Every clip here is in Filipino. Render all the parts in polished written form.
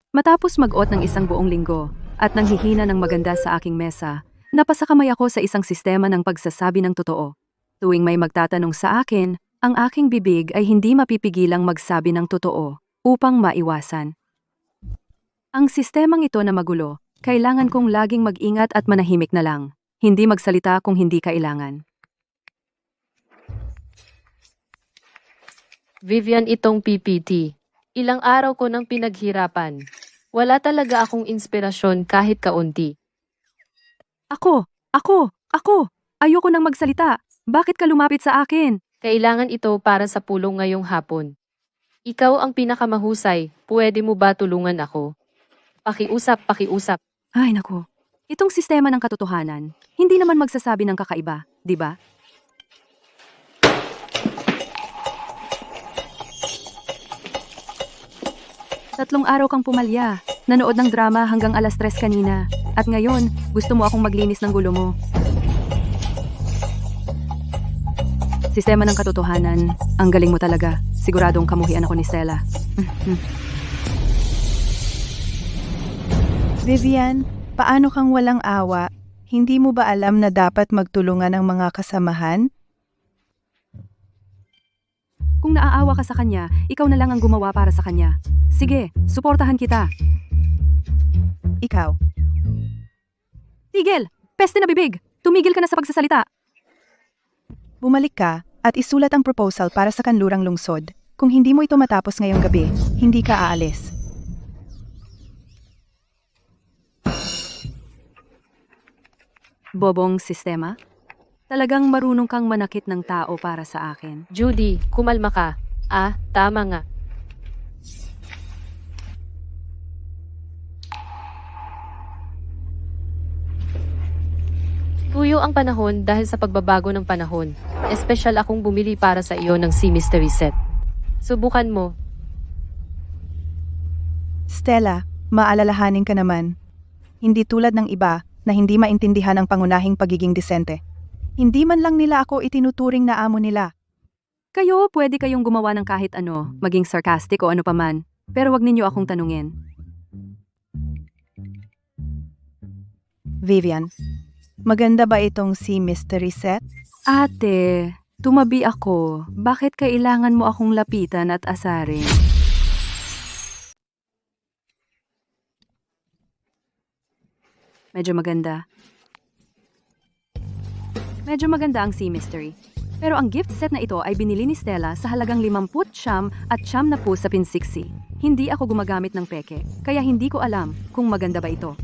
Matapos mag-ot ng isang buong linggo at nanghihina ng maganda sa aking mesa, napasakamay ako sa isang sistema ng pagsasabi ng totoo. Tuwing may magtatanong sa akin, ang aking bibig ay hindi mapipigilang magsabi ng totoo upang maiwasan. Ang sistemang ito na magulo, kailangan kong laging mag-ingat at manahimik na lang. Hindi magsalita kung hindi kailangan. Vivian, itong PPT. Ilang araw ko nang pinaghirapan. Wala talaga akong inspirasyon kahit kaunti. Ako! Ayoko nang magsalita. Bakit ka lumapit sa akin? Kailangan ito para sa pulong ngayong hapon. Ikaw ang pinakamahusay. Pwede mo ba tulungan ako? Pakiusap. Ay naku, itong sistema ng katotohanan, hindi naman magsasabi ng kakaiba, di ba? Tatlong araw kang pumalya, nanood ng drama hanggang alas 3 kanina, at ngayon, gusto mo akong maglinis ng gulo mo. Sistema ng katotohanan, ang galing mo talaga. Siguradong kamuhian ako ni Stella. Vivian, paano kang walang awa? Hindi mo ba alam na dapat magtulungan ang mga kasamahan? Kung naaawa ka sa kanya, ikaw na lang ang gumawa para sa kanya. Sige, suportahan kita. Ikaw. Tigil! Peste na bibig! Tumigil ka na sa pagsasalita! Bumalik ka at isulat ang proposal para sa kanlurang lungsod. Kung hindi mo ito matapos ngayong gabi, hindi ka aalis. Bobong sistema? Talagang marunong kang manakit ng tao para sa akin. Judy, kumalma ka. Tama nga. Tuyo ang panahon dahil sa pagbabago ng panahon. Espesyal akong bumili para sa iyo ng Sea Mystery Set. Subukan mo. Stella, maalalahanin ka naman. Hindi tulad ng iba na hindi maintindihan ang pangunahing pagiging disente. Hindi man lang nila ako itinuturing na amo nila. Kayo, pwede kayong gumawa ng kahit ano, maging sarcastic o ano paman. Pero wag ninyo akong tanungin. Vivian, maganda ba itong Sea Mystery Set? Ate, tumabi ako. Bakit kailangan mo akong lapitan at asarin? Medyo maganda. Medyo maganda ang Sea Mystery. Pero ang gift set na ito ay binili ni Stella sa halagang 50 at 9 sa pinsiksi. Hindi ako gumagamit ng peke, kaya hindi ko alam kung maganda ba ito.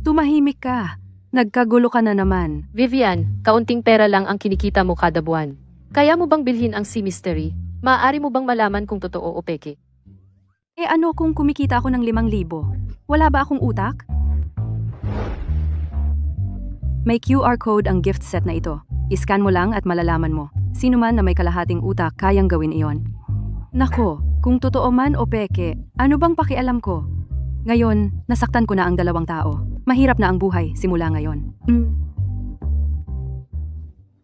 Tumahimik ka. Nagkagulo ka na naman. Vivian, kaunting pera lang ang kinikita mo kada buwan. Kaya mo bang bilhin ang Sea Mystery? Maaari mo bang malaman kung totoo o peke? Eh ano kung kumikita ako ng 5,000? Wala ba akong utak? May QR code ang gift set na ito. Iscan mo lang at malalaman mo. Sino man na may kalahating utak kayang gawin iyon. Nako, kung totoo man o peke, ano bang pakialam ko? Ngayon, nasaktan ko na ang 2 tao. Mahirap na ang buhay simula ngayon.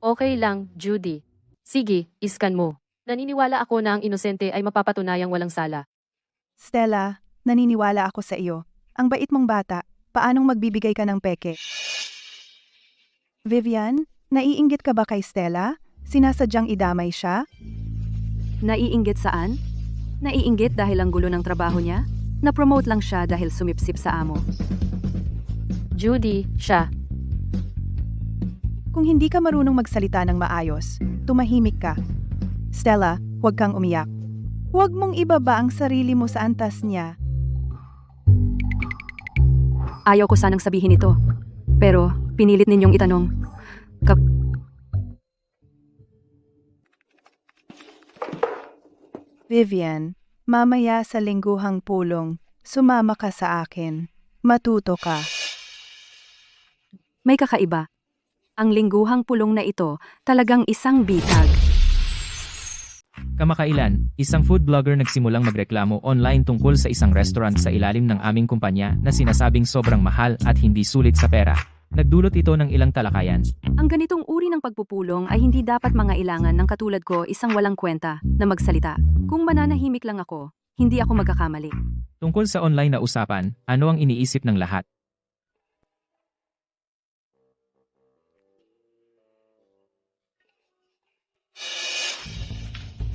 Okay lang, Judy. Sige, iskan mo. Naniniwala ako na ang inosente ay mapapatunayang walang sala. Stella, naniniwala ako sa iyo. Ang bait mong bata, paanong magbibigay ka ng peke? Vivian, naiinggit ka ba kay Stella? Sinasadyang idamay siya? Naiinggit saan? Naiinggit dahil ang gulo ng trabaho niya? Na-promote lang siya dahil sumipsip sa amo. Judy, siya. Kung hindi ka marunong magsalita ng maayos, tumahimik ka. Stella, huwag kang umiyak. Huwag mong ibaba ang sarili mo sa antas niya. Ayaw ko sanang sabihin ito. Pero, pinilit ninyong itanong. Vivian, mamaya sa lingguhang pulong, sumama ka sa akin. Matuto ka. May kakaiba. Ang lingguhang pulong na ito talagang isang bitag. Kamakailan, isang food blogger nagsimulang magreklamo online tungkol sa isang restaurant sa ilalim ng aming kumpanya na sinasabing sobrang mahal at hindi sulit sa pera. Nagdulot ito ng ilang talakayan. Ang ganitong uri ng pagpupulong ay hindi dapat mangailangan ng katulad ko isang walang kwenta na magsalita. Kung mananahimik lang ako, hindi ako magkakamali. Tungkol sa online na usapan, ano ang iniisip ng lahat?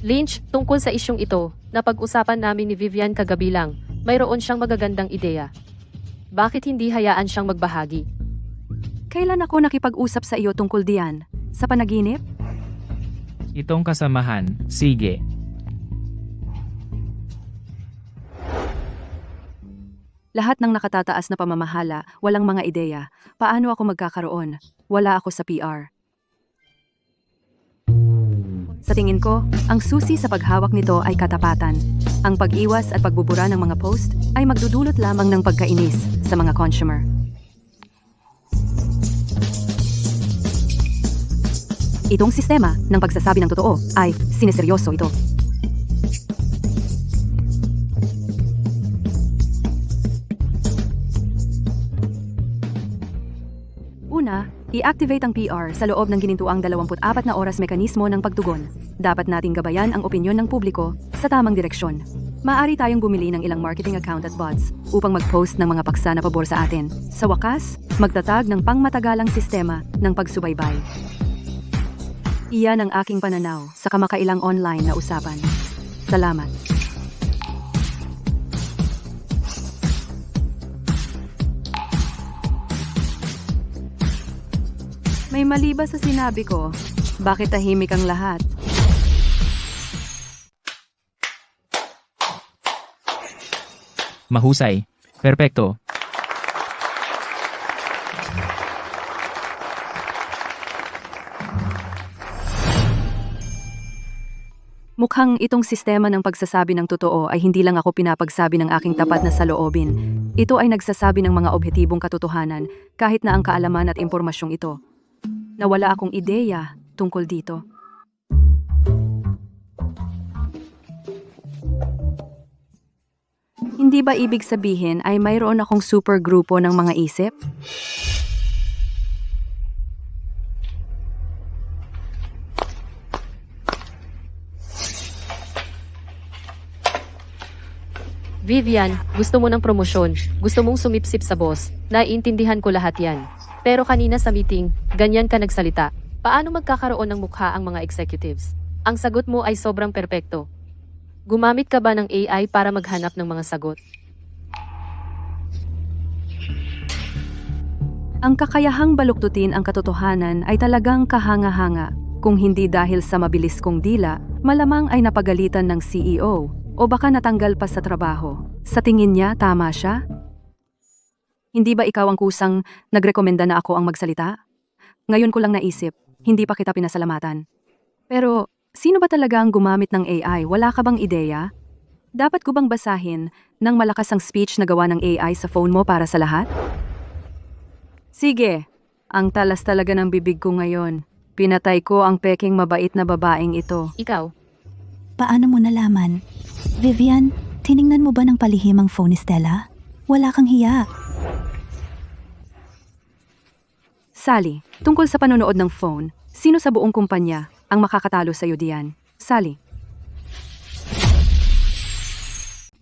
Lynch, tungkol sa isyong ito, napag-usapan namin ni Vivian kagabi lang, mayroon siyang magagandang ideya. Bakit hindi hayaan siyang magbahagi? Kailan ako nakipag-usap sa iyo tungkol diyan? Sa panaginip? Itong kasamahan, sige. Lahat ng nakatataas na pamamahala, walang mga ideya. Paano ako magkakaroon? Wala ako sa PR. Sa tingin ko, ang susi sa paghawak nito ay katapatan. Ang pag-iwas at pagbubura ng mga post ay magdudulot lamang ng pagkainis sa mga consumer. Itong sistema ng pagsasabi ng totoo ay sineseryoso ito. Una, i-activate ang PR sa loob ng ginintuang 24 na oras mekanismo ng pagtugon. Dapat nating gabayan ang opinyon ng publiko sa tamang direksyon. Maaari tayong bumili ng ilang marketing account at bots upang mag-post ng mga paksa na pabor sa atin. Sa wakas, magtatag ng pangmatagalang sistema ng pagsubaybay. Iyan ang aking pananaw sa kamakailang online na usapan. Salamat. May mali ba sa sinabi ko? Bakit tahimik ang lahat? Mahusay. Perpekto. Mukhang itong sistema ng pagsasabi ng totoo ay hindi lang ako pinapagsabi ng aking tapat na saloobin. Ito ay nagsasabi ng mga objetibong katotohanan kahit na ang kaalaman at impormasyong ito. Nawala akong ideya tungkol dito. Hindi ba ibig sabihin ay mayroon akong super grupo ng mga isip? Vivian, gusto mo ng promosyon, gusto mong sumipsip sa boss, naiintindihan ko lahat yan. Pero kanina sa meeting, ganyan ka nagsalita. Paano magkakaroon ng mukha ang mga executives? Ang sagot mo ay sobrang perpekto. Gumamit ka ba ng AI para maghanap ng mga sagot? Ang kakayahang baluktutin ang katotohanan ay talagang kahanga-hanga. Kung hindi dahil sa mabilis kong dila, malamang ay napagalitan ng CEO o baka natanggal pa sa trabaho. Sa tingin niya, tama siya? Hindi ba ikaw ang kusang nagrekomenda na ako ang magsalita? Ngayon ko lang naisip, hindi pa kita pinasalamatan. Pero, sino ba talaga ang gumamit ng AI? Wala ka bang ideya? Dapat ko bang basahin ng malakas ang speech na gawa ng AI sa phone mo para sa lahat? Sige, ang talas talaga ng bibig ko ngayon. Pinatay ko ang peking mabait na babaeng ito. Ikaw, Paano mo nalaman? Vivian, tiningnan mo ba ng palihim ang phone ni Stella? Wala kang hiya. Sally, tungkol sa panonood ng phone, sino sa buong kumpanya ang makakatalo sa iyo diyan? Sally.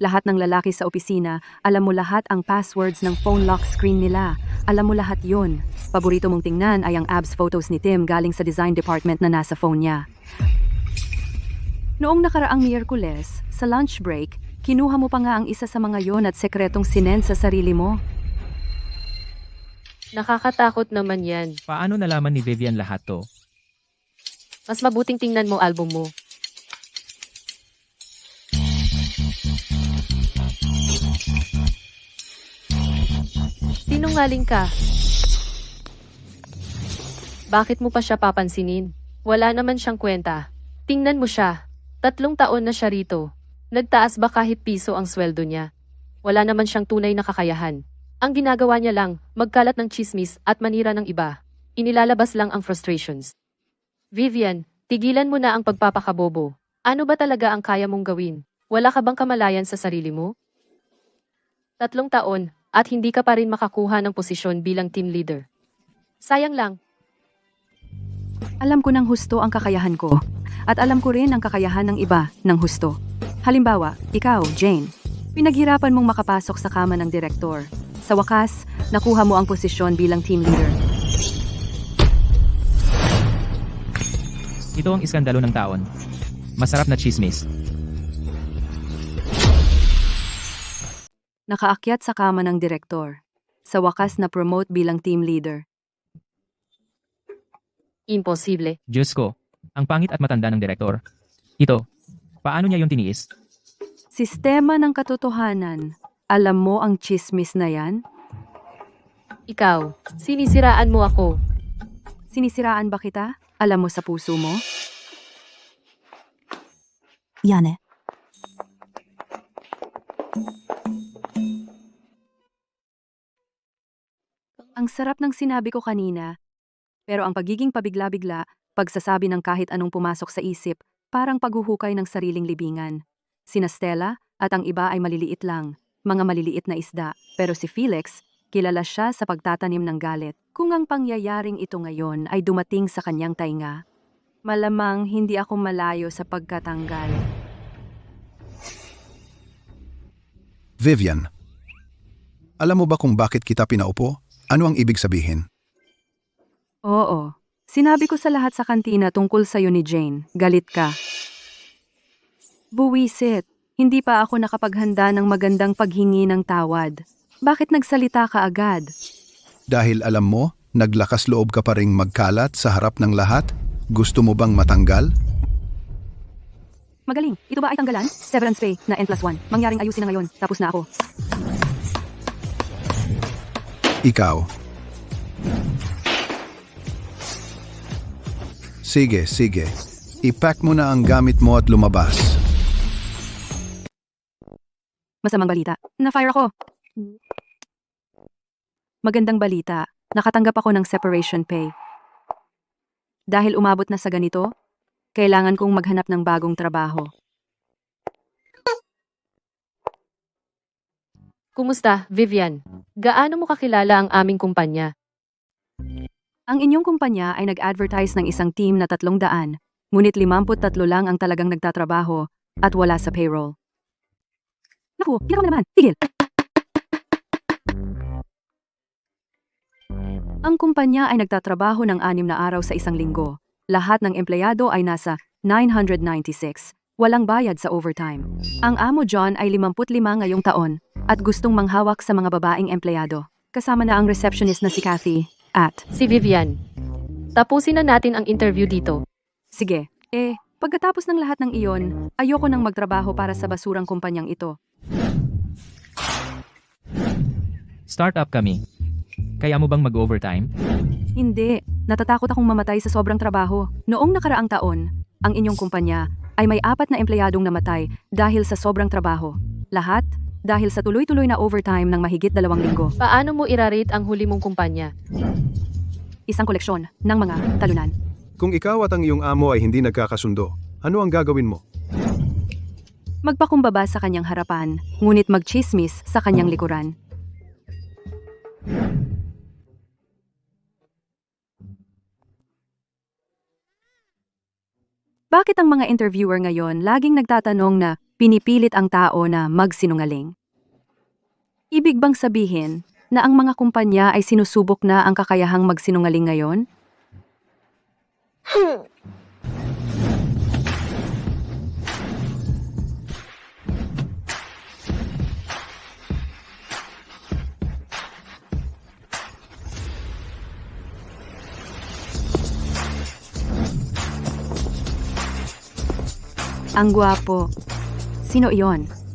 Lahat ng lalaki sa opisina, alam mo lahat ang passwords ng phone lock screen nila. Alam mo lahat yon. Paborito mong tingnan ay ang abs photos ni Tim galing sa design department na nasa phone niya. Noong nakaraang Miyerkules, sa lunch break, kinuha mo pa nga ang isa sa mga yon at sekretong sinend sa sarili mo. nakakatakot naman yan. Paano nalaman ni Vivian lahat to? Mas mabuting tingnan mo album mo. Sinungaling ka. Bakit mo pa siya papansinin? Wala naman siyang kwenta. Tingnan mo siya. 3 taon na siya rito. Nagtaas ba kahit piso ang sweldo niya? Wala naman siyang tunay na kakayahan. Ang ginagawa niya lang, magkalat ng chismis at manira ng iba. Inilalabas lang ang frustrations. Vivian, tigilan mo na ang pagpapakabobo. Ano ba talaga ang kaya mong gawin? Wala ka bang kamalayan sa sarili mo? 3 taon, at hindi ka pa rin makakuha ng posisyon bilang team leader. Sayang lang. Alam ko ng husto ang kakayahan ko. At alam ko rin ang kakayahan ng iba ng husto. Halimbawa, ikaw, Jane. Pinaghirapan mong makapasok sa kama ng direktor. Sa wakas, nakuha mo ang posisyon bilang team leader. Ito ang iskandalo ng taon. Masarap na chismis. Nakaakyat sa kama ng direktor. Sa wakas na promote bilang team leader. Imposible. Diyos ko, ang pangit at matanda ng direktor. Ito, paano niya yung tiniis? Sistema ng katotohanan. Alam mo ang chismis na yan? Ikaw, sinisiraan mo ako. Sinisiraan ba kita? Alam mo sa puso mo? Yane, Ang sarap ng sinabi ko kanina. Pero ang pagiging pabigla-bigla, pagsasabi ng kahit anong pumasok sa isip, parang paghuhukay ng sariling libingan. Sina Stella at ang iba ay maliliit lang, mga maliliit na isda. Pero si Felix, kilala siya sa pagtatanim ng galit. Kung ang pangyayaring ito ngayon ay dumating sa kanyang tainga, malamang hindi ako malayo sa pagkatanggal. Vivian, alam mo ba kung bakit kita pinaupo? Ano ang ibig sabihin? Oo. Sinabi ko sa lahat sa kantina tungkol sa'yo ni Jane. Galit ka. Buwisit. Hindi pa ako nakapaghanda ng magandang paghingi ng tawad. Bakit nagsalita ka agad? Dahil alam mo, naglakas loob ka pa ring magkalat sa harap ng lahat? Gusto mo bang matanggal? Magaling. Ito ba ay tanggalan? Severance pay na N+1. Mangyaring ayusin na ngayon. Tapos na ako. Ikaw. Sige, sige. I-pack mo na ang gamit mo at lumabas. Masamang balita. Na-fire ako. Magandang balita. Nakatanggap ako ng separation pay. Dahil umabot na sa ganito, kailangan kong maghanap ng bagong trabaho. Kumusta, Vivian? Gaano mo kakilala ang aming kumpanya? Ang inyong kumpanya ay nag-advertise ng isang team na 300, ngunit 53 lang ang talagang nagtatrabaho at wala sa payroll. Naku, ginawa mo naman. Tigil! Ang kumpanya ay nagtatrabaho ng 6 na araw sa isang linggo. Lahat ng empleyado ay nasa 996. Walang bayad sa overtime. Ang amo John ay 55 ngayong taon at gustong manghawak sa mga babaeng empleyado. Kasama na ang receptionist na si Kathy at... Si Vivian. Tapusin na natin ang interview dito. Sige, pagkatapos ng lahat ng iyon, ayoko nang magtrabaho para sa basurang kumpanyang ito. Startup kami. Kaya mo bang mag-overtime? Hindi, natatakot akong mamatay sa sobrang trabaho. Noong nakaraang taon, ang inyong kumpanya ay may 4 na empleyadong namatay dahil sa sobrang trabaho. Lahat dahil sa tuloy-tuloy na overtime ng mahigit 2 linggo. Paano mo i-rate ang huli mong kumpanya? Isang koleksyon ng mga talunan. Kung ikaw at ang iyong amo ay hindi nagkakasundo, ano ang gagawin mo? Magpakumbaba sa kanyang harapan, ngunit magchismis sa kanyang likuran. Bakit ang mga interviewer ngayon laging nagtatanong na pinipilit ang tao na magsinungaling? Ibig bang sabihin na ang mga kumpanya ay sinusubok na ang kakayahang magsinungaling ngayon? Ang gwapo. Sino iyon?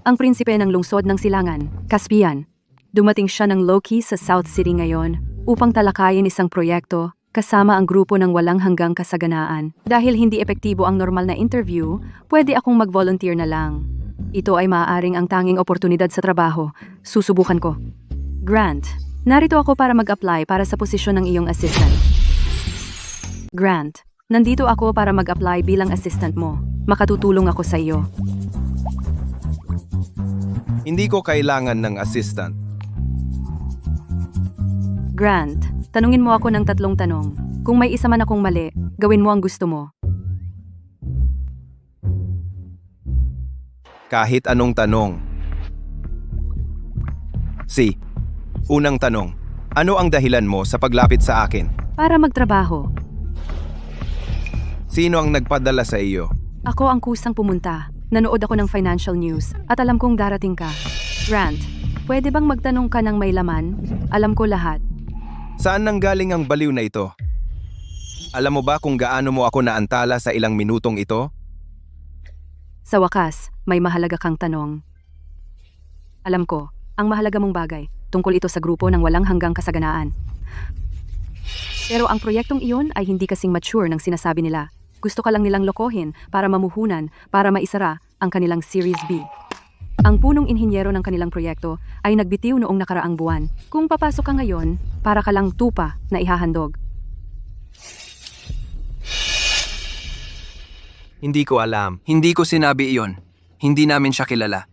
Ang prinsipe ng lungsod ng Silangan, Caspian. Dumating siya ng low-key sa South City ngayon upang talakayin isang proyekto kasama ang grupo ng walang hanggang kasaganaan. Dahil hindi epektibo ang normal na interview, pwede akong mag-volunteer na lang. Ito ay maaaring ang tanging oportunidad sa trabaho. Susubukan ko. Grant, narito ako para mag-apply para sa posisyon ng iyong assistant. Grant, nandito ako para mag-apply bilang assistant mo. Makatutulong ako sa iyo. Hindi ko kailangan ng assistant. Grant, tanungin mo ako ng 3 tanong. Kung may isa man akong mali, gawin mo ang gusto mo. Kahit anong tanong. C. Unang tanong. Ano ang dahilan mo sa paglapit sa akin? Para magtrabaho. Sino ang nagpadala sa iyo? Ako ang kusang pumunta. Nanood ako ng financial news at alam kong darating ka. Grant, pwede bang magtanong ka ng may laman? Alam ko lahat. Saan nanggaling ang baliw na ito? Alam mo ba kung gaano mo ako naantala sa ilang minutong ito? Sa wakas, may mahalaga kang tanong. Alam ko, ang mahalaga mong bagay, tungkol ito sa grupo ng walang hanggang kasaganaan. Pero ang proyektong iyon ay hindi kasing mature ng sinasabi nila. Gusto ka lang nilang lokohin para mamuhunan, para maisara ang kanilang Series B. Ang punong inhinyero ng kanilang proyekto ay nagbitiw noong nakaraang buwan. Kung papasok ka ngayon, para ka lang tupa na ihahandog. Hindi ko alam. Hindi ko sinabi iyon. Hindi namin siya kilala.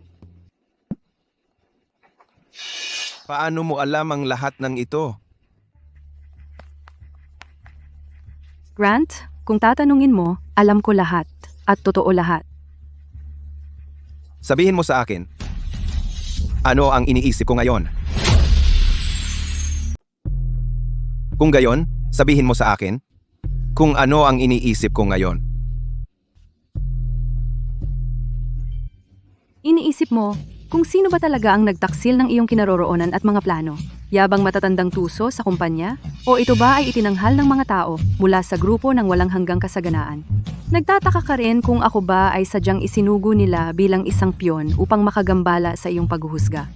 Paano mo alam ang lahat ng ito? Grant, kung tatanungin mo, alam ko lahat at totoo lahat. Sabihin mo sa akin, ano ang iniisip ko ngayon? Kung gayon, sabihin mo sa akin, kung ano ang iniisip ko ngayon. Iniisip mo, kung sino ba talaga ang nagtaksil ng iyong kinaroroonan at mga plano? Yabang matatandang tuso sa kumpanya? O ito ba ay itinanghal ng mga tao mula sa grupo ng walang hanggang kasaganaan? Nagtataka ka rin kung ako ba ay sadyang isinugo nila bilang isang piyon upang makagambala sa iyong paghuhusga.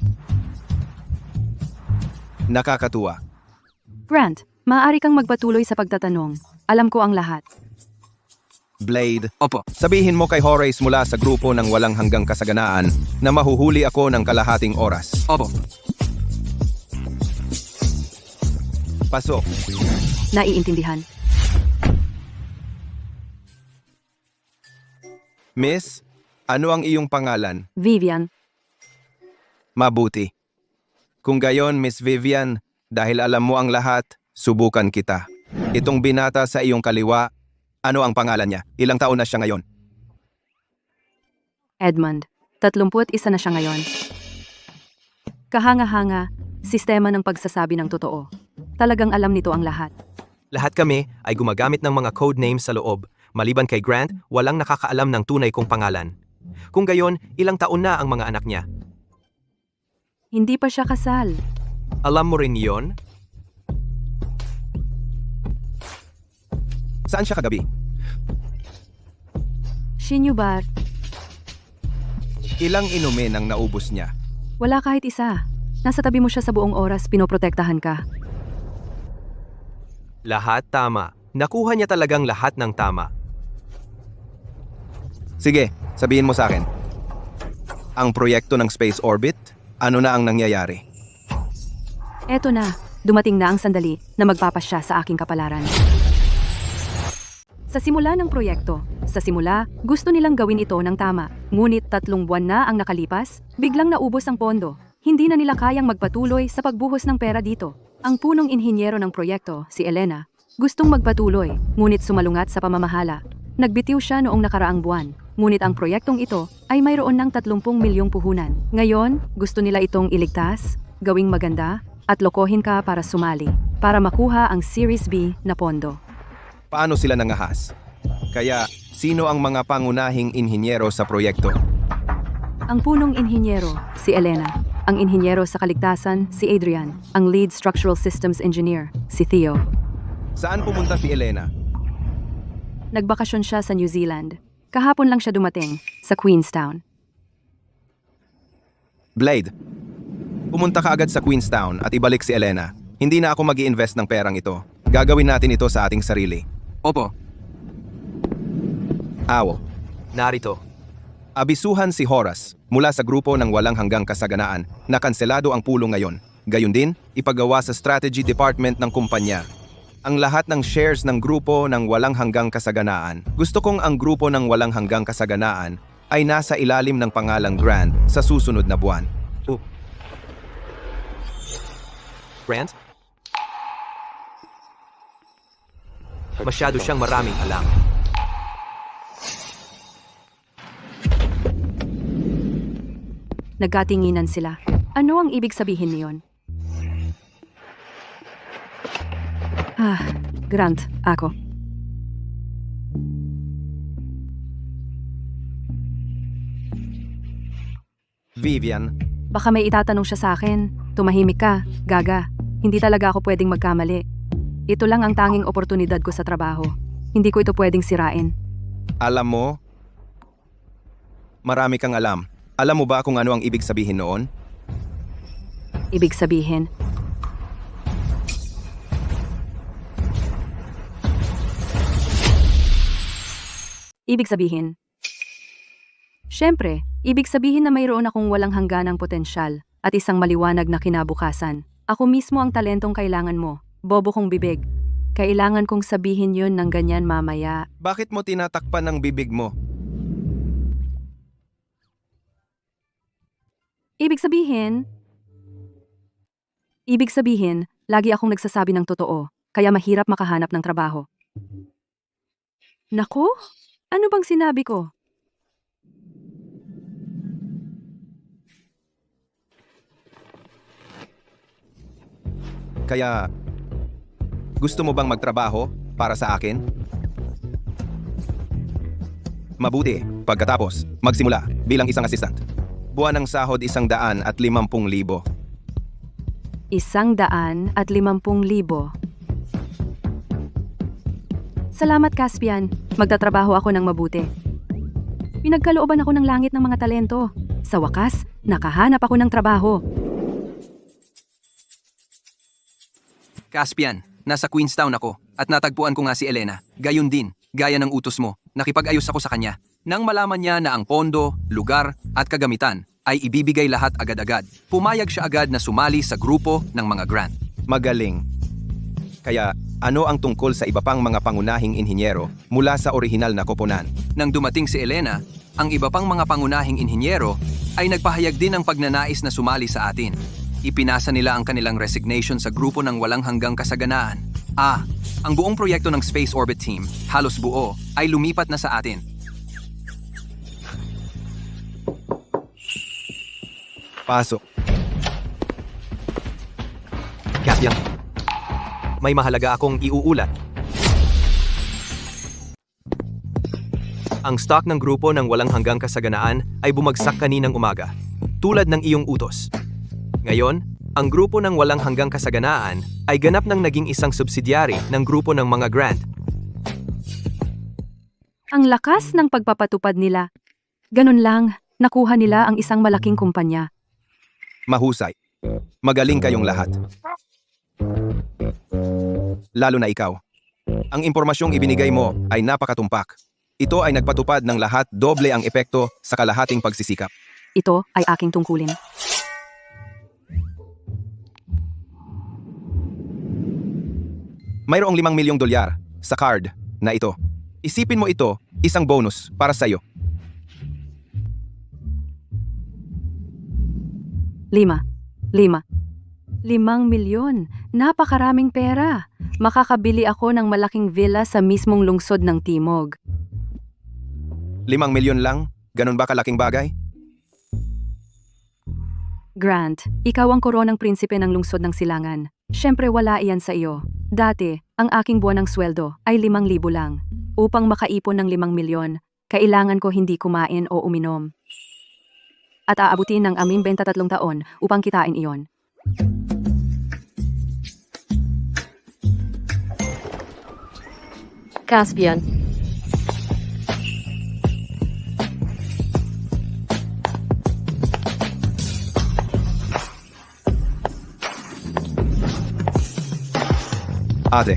Nakakatuwa. Grant, maaari kang magpatuloy sa pagtatanong. Alam ko ang lahat. Blade, Opo. sabihin mo kay Horace mula sa grupo ng walang hanggang kasaganaan na mahuhuli ako ng kalahating oras. Opo. Pasok. Naiintindihan. Miss, ano ang iyong pangalan? Vivian, Mabuti. Kung gayon, Miss Vivian, dahil alam mo ang lahat, subukan kita. Itong binata sa iyong kaliwa, ano ang pangalan niya? Ilang taon na siya ngayon? Edmund, 31 na siya ngayon. Kahanga-hanga, sistema ng pagsasabi ng totoo. Talagang alam nito ang lahat. Lahat kami ay gumagamit ng mga code names sa loob. Maliban kay Grant, walang nakakaalam ng tunay kong pangalan. Kung gayon, ilang taon na ang mga anak niya. Hindi pa siya kasal. Alam mo rin yon? Saan siya kagabi? Shinyubar, Ilang inumin ang naubos niya? wala kahit isa. Nasa tabi mo siya sa buong oras, pinoprotektahan ka. Lahat tama. Nakuha niya talagang lahat ng tama. Sige, sabihin mo sa akin. Ang proyekto ng Space Orbit, ano na ang nangyayari? Eto na, dumating na ang sandali na magpapasya sa aking kapalaran. Sa simula ng proyekto, gusto nilang gawin ito ng tama. Ngunit 3 buwan na ang nakalipas, biglang naubos ang pondo. Hindi na nila kayang magpatuloy sa pagbuhos ng pera dito. Ang punong inhinyero ng proyekto, si Elena, gustong magpatuloy, ngunit sumalungat sa pamamahala. Nagbitiw siya noong nakaraang buwan, ngunit ang proyektong ito ay mayroon ng 30 milyong puhunan. Ngayon, gusto nila itong iligtas, gawing maganda, at lokohin ka para sumali, para makuha ang Series B na pondo. Paano sila nangahas? Kaya, sino ang mga pangunahing inhinyero sa proyekto? Ang punong inhinyero, si Elena. Ang inhinyero sa kaligtasan, si Adrian. Ang lead structural systems engineer, si Theo. Saan pumunta si Elena? Nagbakasyon siya sa New Zealand. Kahapon lang siya dumating, sa Queenstown. Blade, pumunta ka agad sa Queenstown at ibalik si Elena. Hindi na ako mag-i-invest ng perang ito. Gagawin natin ito sa ating sarili. Opo. Awo. Narito. Abisuhan si Horace mula sa grupo ng walang hanggang kasaganaan na kanselado ang pulong ngayon. Gayun din, ipagawa sa strategy department ng kumpanya. Ang lahat ng shares ng grupo ng walang hanggang kasaganaan. Gusto kong ang grupo ng walang hanggang kasaganaan ay nasa ilalim ng pangalang Grant sa susunod na buwan. Grant? Masyado siyang maraming alam. Nagkatinginan sila. Ano ang ibig sabihin niyon? Grant, ako. Vivian, Baka may itatanong siya sa akin. Tumahimik ka, Gaga. Hindi talaga ako pwedeng magkamali. Ito lang ang tanging oportunidad ko sa trabaho. Hindi ko ito pwedeng sirain. alam mo? Marami kang alam. Alam mo ba kung ano ang ibig sabihin noon? Ibig sabihin, Siyempre, ibig sabihin na mayroon akong walang hangganang potensyal at isang maliwanag na kinabukasan. Ako mismo ang talentong kailangan mo. Bobo kong bibig. Kailangan kong sabihin yun ng ganyan mamaya. Bakit mo tinatakpan ng bibig mo? Ibig sabihin, lagi akong nagsasabi ng totoo, kaya mahirap makahanap ng trabaho. Naku, ano bang sinabi ko? Kaya, gusto mo bang magtrabaho para sa akin? Mabuti, pagkatapos, magsimula bilang isang assistant. Buwan ng sahod 150,000. 150,000. Salamat, Caspian. Magtatrabaho ako ng mabuti. Pinagkalooban ako ng langit ng mga talento. Sa wakas, nakahanap ako ng trabaho. Caspian, nasa Queenstown ako at natagpuan ko nga si Elena. Gayon din, gaya ng utos mo, nakipag-ayos ako sa kanya. Nang malaman niya na ang pondo, lugar at kagamitan ay ibibigay lahat agad-agad, pumayag siya agad na sumali sa grupo ng mga grant. Magaling. Kaya, ano ang tungkol sa iba pang mga pangunahing inhinyero mula sa orihinal na koponan? Nang dumating si Elena, ang iba pang mga pangunahing inhinyero ay nagpahayag din ng pagnanais na sumali sa atin. Ipinasa nila ang kanilang resignation sa grupo ng walang hanggang kasaganaan. Ang buong proyekto ng Space Orbit Team, halos buo, ay lumipat na sa atin. Pasok. Caspian, may mahalaga akong iuulat. Ang stock ng grupo ng walang hanggang kasaganaan ay bumagsak kaninang umaga, tulad ng iyong utos. Ngayon, ang grupo ng walang hanggang kasaganaan ay ganap ng naging isang subsidiary ng grupo ng mga grant. Ang lakas ng pagpapatupad nila. Ganun lang, nakuha nila ang isang malaking kumpanya. Mahusay. Magaling kayong lahat. Lalo na ikaw. Ang impormasyong ibinigay mo ay napakatumpak. Ito ay nagpatupad ng lahat doble ang epekto sa kalahating pagsisikap. Ito ay aking tungkulin. Mayroong $5 milyong sa card na ito. Isipin mo ito, isang bonus para sa'yo. 5 milyon. Napakaraming pera. Makakabili ako ng malaking villa sa mismong lungsod ng Timog. 5 milyon lang? Ganun ba kalaking bagay? Grant, ikaw ang koronang prinsipe ng lungsod ng Silangan. Siyempre wala iyan sa iyo. Dati, ang aking buwanang sweldo ay 5,000 lang. Upang makaipon ng 5 milyon, kailangan ko hindi kumain o uminom. At aabutin ng aming 23 taon upang kitain iyon. Caspian, Ate.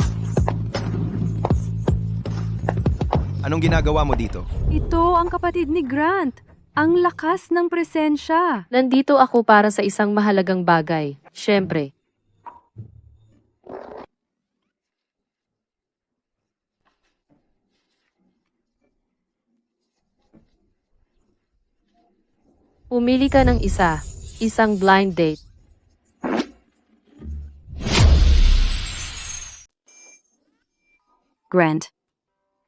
Anong ginagawa mo dito? Ito ang kapatid ni Grant. Ang lakas ng presensya. nandito ako para sa isang mahalagang bagay. Siyempre. Pumili ka ng isa. Isang blind date. Grant.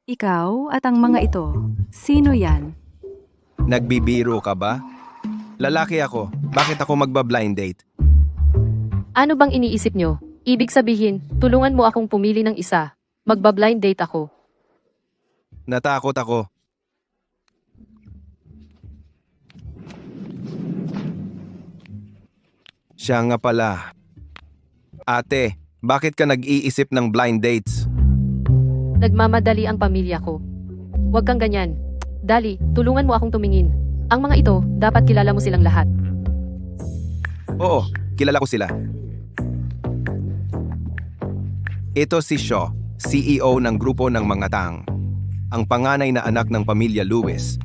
Ikaw at ang mga ito, sino yan? Nagbibiro ka ba? Lalaki ako. Bakit ako magba-blind date? Ano bang iniisip nyo? Ibig sabihin, tulungan mo akong pumili ng isa. Magba-blind date ako. Natakot ako. Siya nga pala. Ate, bakit ka nag-iisip ng blind dates? Nagmamadali ang pamilya ko. Huwag kang ganyan. Dali, tulungan mo akong tumingin. Ang mga ito, dapat kilala mo silang lahat. Oo, kilala ko sila. Ito si Shaw, CEO ng grupo ng mga Tang. Ang panganay na anak ng pamilya Lewis.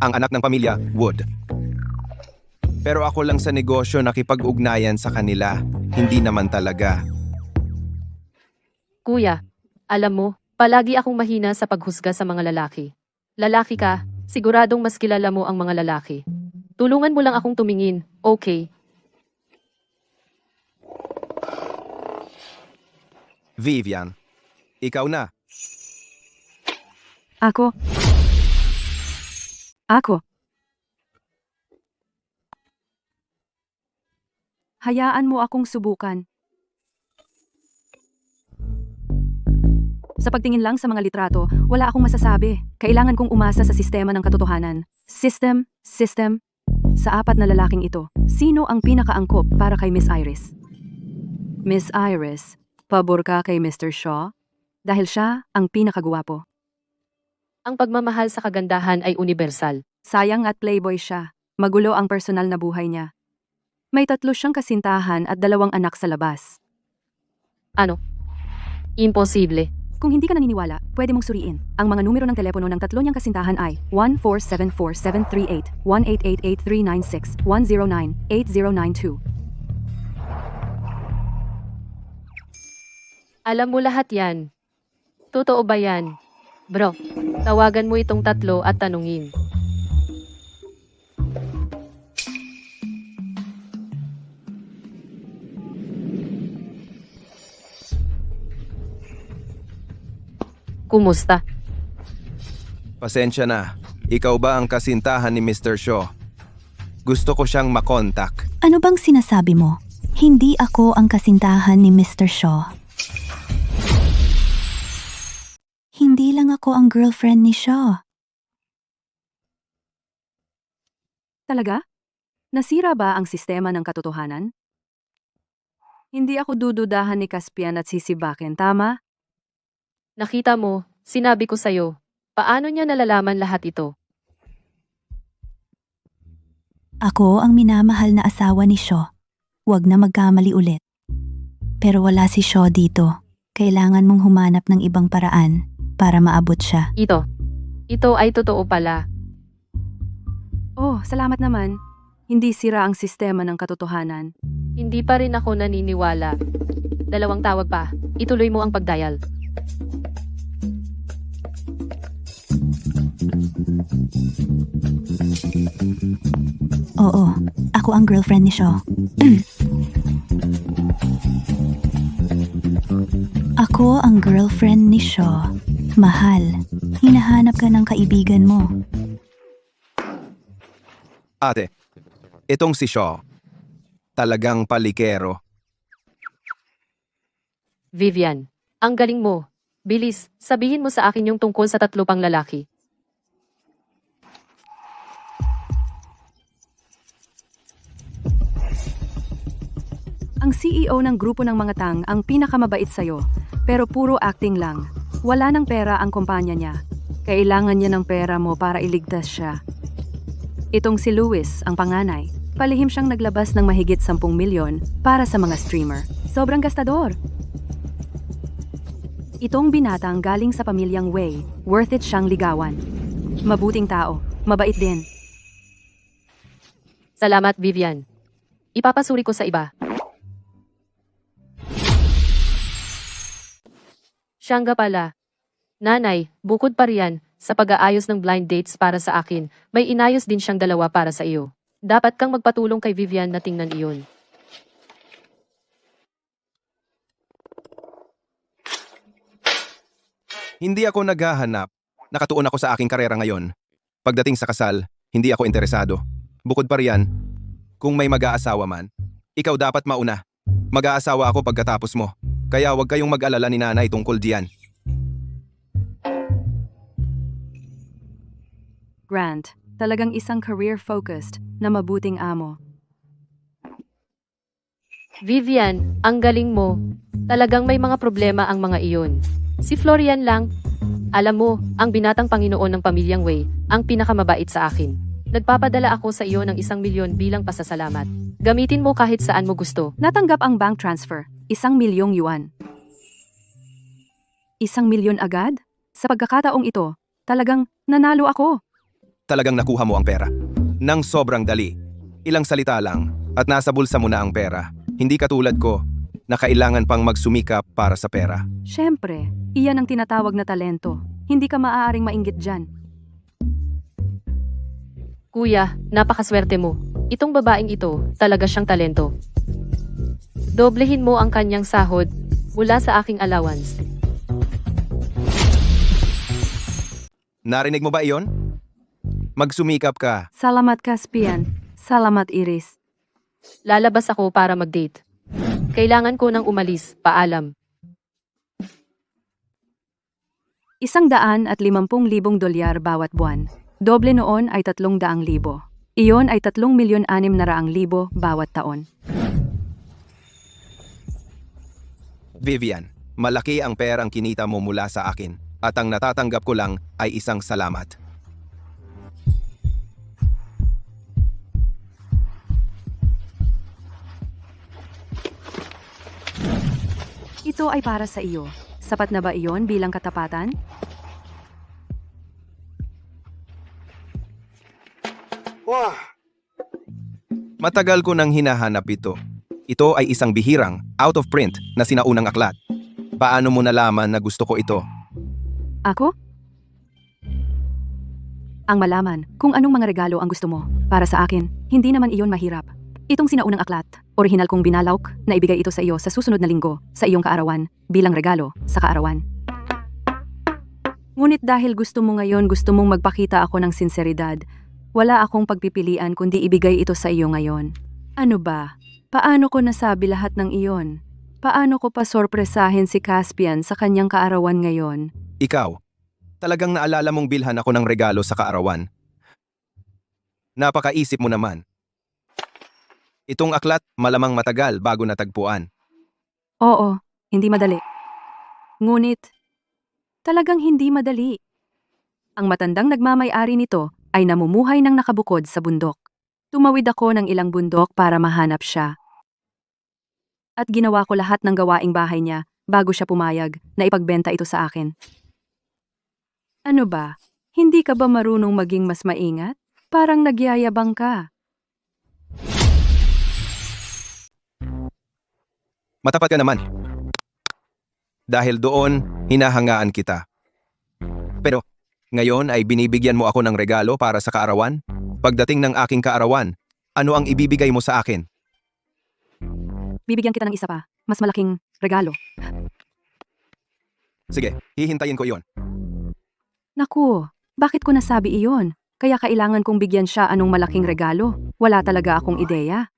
Ang anak ng pamilya Wood. Pero ako lang sa negosyo nakipag-ugnayan sa kanila, hindi naman talaga. Kuya, alam mo, palagi akong mahina sa paghusga sa mga lalaki. Lalaki ka, siguradong mas kilala mo ang mga lalaki. Tulungan mo lang akong tumingin, okay? Vivian, ikaw na. Ako. Hayaan mo akong subukan. Sa pagtingin lang sa mga litrato, wala akong masasabi. Kailangan kong umasa sa sistema ng katotohanan. System. Sa apat na lalaking ito, sino ang pinakaangkop para kay Miss Iris? Miss Iris, pabor ka kay Mr. Shaw? Dahil siya ang pinakagwapo. Ang pagmamahal sa kagandahan ay universal. Sayang at playboy siya. Magulo ang personal na buhay niya. May 3 siyang kasintahan at 2 anak sa labas. Ano? Imposible. Kung hindi ka naniniwala, pwede mong suriin. Ang mga numero ng telepono ng 3 niyang kasintahan ay 1474738, 1888396, 1098092. Alam mo lahat yan. Totoo ba yan? Bro, tawagan mo itong 3 at tanungin. Kumusta? Pasensya na. Ikaw ba ang kasintahan ni Mr. Shaw? Gusto ko siyang makontak. Ano bang sinasabi mo? Hindi ako ang kasintahan ni Mr. Shaw. Hindi lang ako ang girlfriend ni Shaw. Talaga? Nasira ba ang sistema ng katotohanan? Hindi ako dududahan ni Caspian at sisibakin, tama? Nakita mo, sinabi ko sa'yo. Paano niya nalalaman lahat ito? Ako ang minamahal na asawa ni Shaw. Huwag na magkamali ulit. Pero wala si Shaw dito. Kailangan mong humanap ng ibang paraan para maabot siya. Ito ay totoo pala. Oh, salamat naman. Hindi sira ang sistema ng katotohanan. Hindi pa rin ako naniniwala. 2 tawag pa. Ituloy mo ang pagdial. Oo, ako ang girlfriend ni Shaw. Ako ang girlfriend ni Shaw. Mahal, hinahanap ka ng kaibigan mo. Ate, itong si Shaw. Talagang palikero. Vivian, ang galing mo. Bilis, sabihin mo sa akin yung tungkol sa 3 pang lalaki. Ang CEO ng grupo ng mga Tang ang pinakamabait sa'yo, pero puro acting lang. Wala ng pera ang kumpanya niya. Kailangan niya ng pera mo para iligtas siya. Itong si Lewis, ang panganay, palihim siyang naglabas ng mahigit 10 milyon para sa mga streamer. Sobrang gastador. Itong binatang galing sa pamilyang Wei, worth it siyang ligawan. Mabuting tao, mabait din. Salamat, Vivian. Ipapasuri ko sa iba. Siya nga pala. Nanay, bukod pa riyan, sa pag-aayos ng blind dates para sa akin, may inayos din siyang 2 para sa iyo. Dapat kang magpatulong kay Vivian na tingnan iyon. Hindi ako naghahanap. Nakatuon ako sa aking karera ngayon. Pagdating sa kasal, hindi ako interesado. Bukod pa riyan, kung may mag-aasawa man, ikaw dapat mauna. Mag-aasawa ako pagkatapos mo. Kaya huwag kayong mag-alala ni nanay tungkol diyan. Grant, talagang isang career-focused na mabuting amo. Vivian, ang galing mo. Talagang may mga problema ang mga iyon. Si Florian lang. Alam mo, ang binatang Panginoon ng pamilyang Wei, ang pinakamabait sa akin. Nagpapadala ako sa iyo ng 1,000,000 bilang pasasalamat. Gamitin mo kahit saan mo gusto. Natanggap ang bank transfer, 1,000,000 yuan. 1,000,000 agad? Sa pagkakataong ito, talagang nanalo ako. Talagang nakuha mo ang pera. Nang sobrang dali. Ilang salita lang at nasa bulsa mo na ang pera. Hindi katulad ko na kailangan pang magsumikap para sa pera. Siyempre, iyan ang tinatawag na talento. Hindi ka maaaring mainggit dyan. Kuya, napakaswerte mo. Itong babaeng ito, talaga siyang talento. Doblehin mo ang kanyang sahod mula sa aking allowance. Narinig mo ba iyon? Magsumikap ka. Salamat Caspian. Salamat Iris. Lalabas ako para mag-date. Kailangan ko nang umalis, paalam. 150,000 dolyar bawat buwan. Doble noon ay 300,000. Iyon ay 3,600,000 bawat taon. Vivian, malaki ang perang kinita mo mula sa akin at ang natatanggap ko lang ay isang salamat. Ito ay para sa iyo. Sapat na ba iyon bilang katapatan? Matagal ko nang hinahanap ito. Ito ay isang bihirang, out of print na sinaunang aklat. Paano mo nalaman na gusto ko ito? Ako? Ang malaman kung anong mga regalo ang gusto mo. Para sa akin, hindi naman iyon mahirap. Itong sinaunang aklat, orihinal kong binalawk na ibigay ito sa iyo sa susunod na linggo sa iyong kaarawan bilang regalo sa kaarawan. Ngunit dahil gusto mo ngayon, gusto mong magpakita ako ng sinseridad, wala akong pagpipilian kundi ibigay ito sa iyo ngayon. Ano ba? Paano ko nasabi lahat ng iyon? Paano ko pa sorpresahin si Caspian sa kanyang kaarawan ngayon? Ikaw, talagang naalala mong bilhan ako ng regalo sa kaarawan. Napakaisip mo naman. Itong aklat malamang matagal bago natagpuan. Oo, hindi madali. Ngunit, talagang hindi madali. Ang matandang nagmamay-ari nito ay namumuhay ng nakabukod sa bundok. Tumawid ako ng ilang bundok para mahanap siya. At ginawa ko lahat ng gawaing bahay niya bago siya pumayag na ipagbenta ito sa akin. Ano ba? Hindi ka ba marunong maging mas maingat? Parang nagyayabang ka. Matapat ka naman. Dahil doon, hinahangaan kita. Pero, ngayon ay binibigyan mo ako ng regalo para sa kaarawan? Pagdating ng aking kaarawan, ano ang ibibigay mo sa akin? Bibigyan kita ng isa pa, mas malaking regalo. Sige, hihintayin ko iyon. Naku, bakit ko nasabi iyon? Kaya kailangan kong bigyan siya anong malaking regalo. Wala talaga akong ideya.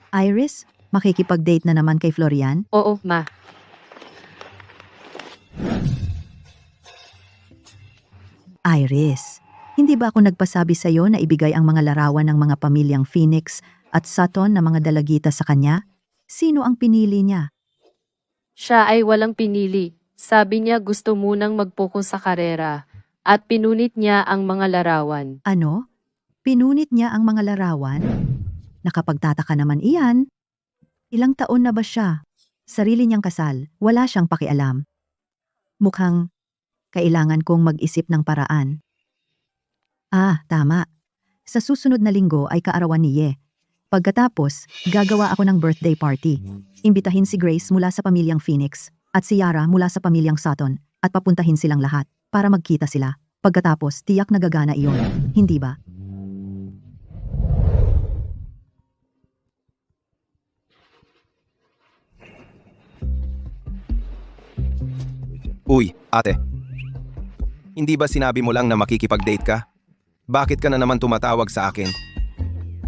Iris, makikipag-date na naman kay Florian? Oo, ma. Iris, hindi ba ako nagpasabi sa iyo na ibigay ang mga larawan ng mga pamilyang Phoenix at Sutton na mga dalagita sa kanya? Sino ang pinili niya? Siya ay walang pinili. Sabi niya gusto munang mag-focus sa karera at pinunit niya ang mga larawan. Ano? Pinunit niya ang mga larawan? Nakapagtataka naman iyan. Ilang taon na ba siya? Sarili niyang kasal, wala siyang pakialam. Mukhang kailangan kong mag-isip ng paraan. Ah, tama. Sa susunod na linggo ay kaarawan ni Ye. Pagkatapos, gagawa ako ng birthday party. Imbitahin si Grace mula sa pamilyang Phoenix at si Yara mula sa pamilyang Sutton at papuntahin silang lahat para magkita sila. Pagkatapos, tiyak na gagana iyon. Hindi ba? Uy, ate. Hindi ba sinabi mo lang na makikipag-date ka? Bakit ka na naman tumatawag sa akin?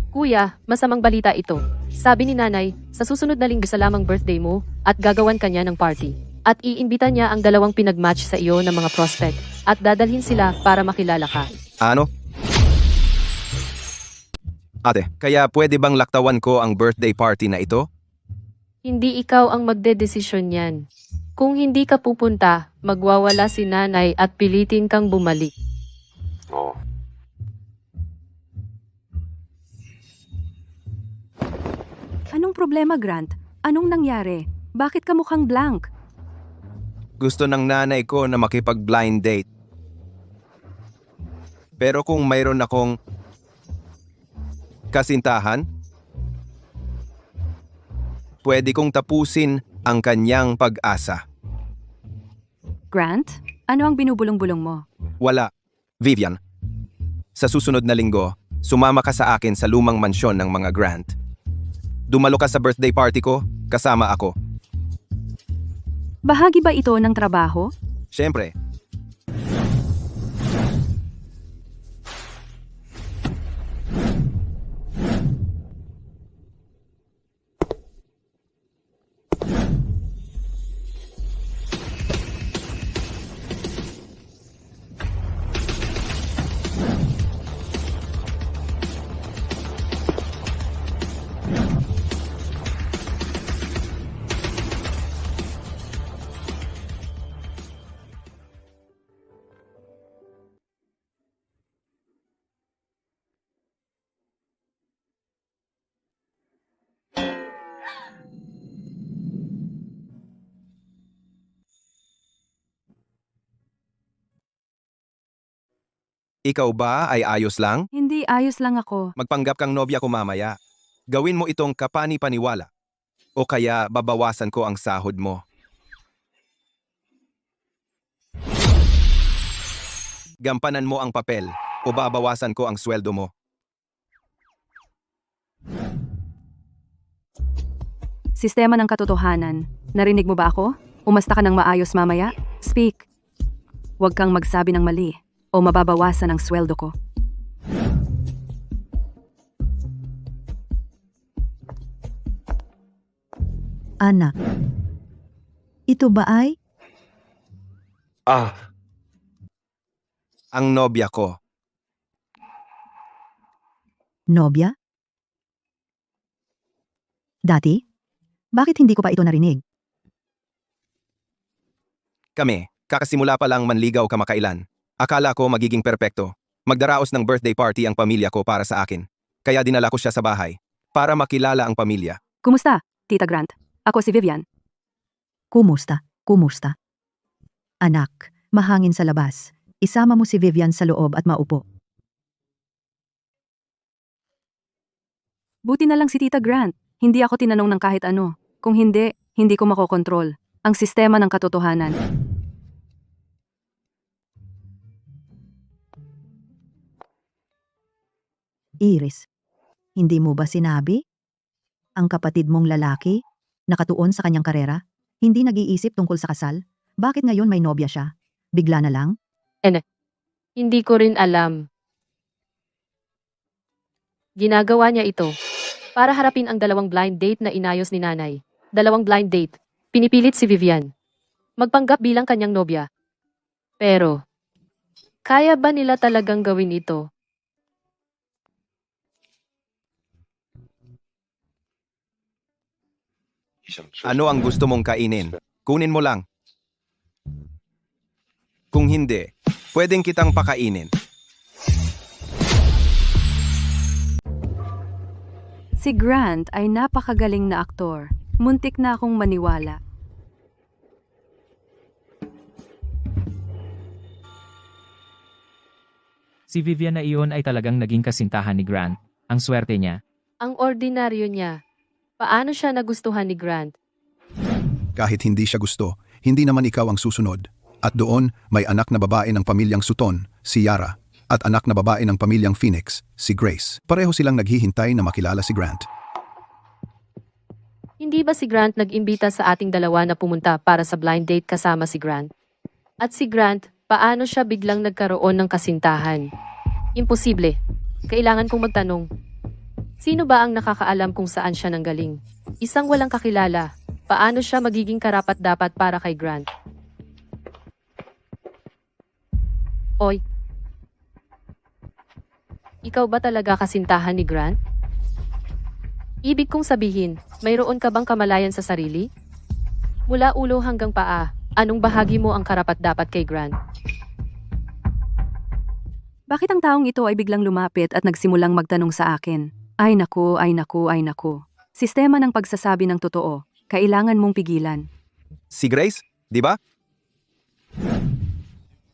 Kuya, masamang balita ito. Sabi ni nanay, sa susunod na linggo sa lamang birthday mo, at gagawan ka niya ng party. At iimbita niya ang dalawang pinag-match sa iyo ng mga prospect, at dadalhin sila para makilala ka. Ano? Ate, kaya pwede bang laktawan ko ang birthday party na ito? Hindi ikaw ang magdedesisyon yan. Kung hindi ka pupunta, magwawala si nanay at pilitin kang bumalik. Anong problema, Grant? Anong nangyari? Bakit ka mukhang blank? Gusto ng nanay ko na makipag-blind date. Pero kung mayroon akong kasintahan, pwede kong tapusin ang kanyang pag-asa. Grant, ano ang binubulong-bulong mo? Wala. Vivian, sa susunod na linggo, sumama ka sa akin sa lumang mansyon ng mga Grant. Dumalo ka sa birthday party ko, kasama ako. Bahagi ba ito ng trabaho? Siyempre, ikaw ba ay ayos lang? Hindi, ayos lang ako. Magpanggap kang nobya ko mamaya. Gawin mo itong kapani-paniwala. O kaya babawasan ko ang sahod mo. Gampanan mo ang papel o babawasan ko ang sweldo mo. Sistema ng katotohanan. Narinig mo ba ako? Umasta ka ng maayos mamaya? Speak. Huwag kang magsabi ng mali o mababawasan ang sweldo ko. Anak. Ito ba ay Ang nobya ko. nobya? Dati? Bakit hindi ko pa ito narinig? Kami, kakasimula pa lang manligaw kamakailan. Akala ko magiging perpekto. Magdaraos ng birthday party ang pamilya ko para sa akin. Kaya dinala ko siya sa bahay para makilala ang pamilya. Kumusta, Tita Grant? Ako si Vivian. Kumusta? Kumusta? Anak, mahangin sa labas. Isama mo si Vivian sa loob at maupo. Buti na lang si Tita Grant. Hindi ako tinanong ng kahit ano. Kung hindi, hindi ko makokontrol. Ang sistema ng katotohanan. Iris, hindi mo ba sinabi? Ang kapatid mong lalaki, nakatuon sa kanyang karera, hindi nag-iisip tungkol sa kasal? Bakit ngayon may nobya siya? Bigla na lang? Hindi ko rin alam. Ginagawa niya ito para harapin ang dalawang blind date na inayos ni nanay. Dalawang blind date. Pinipilit si Vivian magpanggap bilang kanyang nobya. Pero, kaya ba nila talagang gawin ito? Ano ang gusto mong kainin? Kunin mo lang. Kung hindi, pwedeng kitang pakainin. Si Grant ay napakagaling na aktor. Muntik na akong maniwala. Si Vivian na iyon ay talagang naging kasintahan ni Grant. Ang swerte niya. Ang ordinaryo niya. Paano siya nagustuhan ni Grant? Kahit hindi siya gusto, hindi naman ikaw ang susunod. At doon, may anak na babae ng pamilyang Sutton, si Yara, at anak na babae ng pamilyang Phoenix, si Grace. Pareho silang naghihintay na makilala si Grant. Hindi ba si Grant nag-imbita sa ating dalawa na pumunta para sa blind date kasama si Grant? At si Grant, paano siya biglang nagkaroon ng kasintahan? Imposible. Kailangan kong magtanong. Sino ba ang nakakaalam kung saan siya nanggaling? Isang walang kakilala. Paano siya magiging karapat-dapat para kay Grant? Oy. Ikaw ba talaga kasintahan ni Grant? Ibig kong sabihin, mayroon ka bang kamalayan sa sarili? Mula ulo hanggang paa, anong bahagi mo ang karapat-dapat kay Grant? Bakit ang taong ito ay biglang lumapit at nagsimulang magtanong sa akin? Ay naku, ay naku, ay naku. Sistema ng pagsasabi ng totoo. Kailangan mong pigilan. Si Grace, di ba?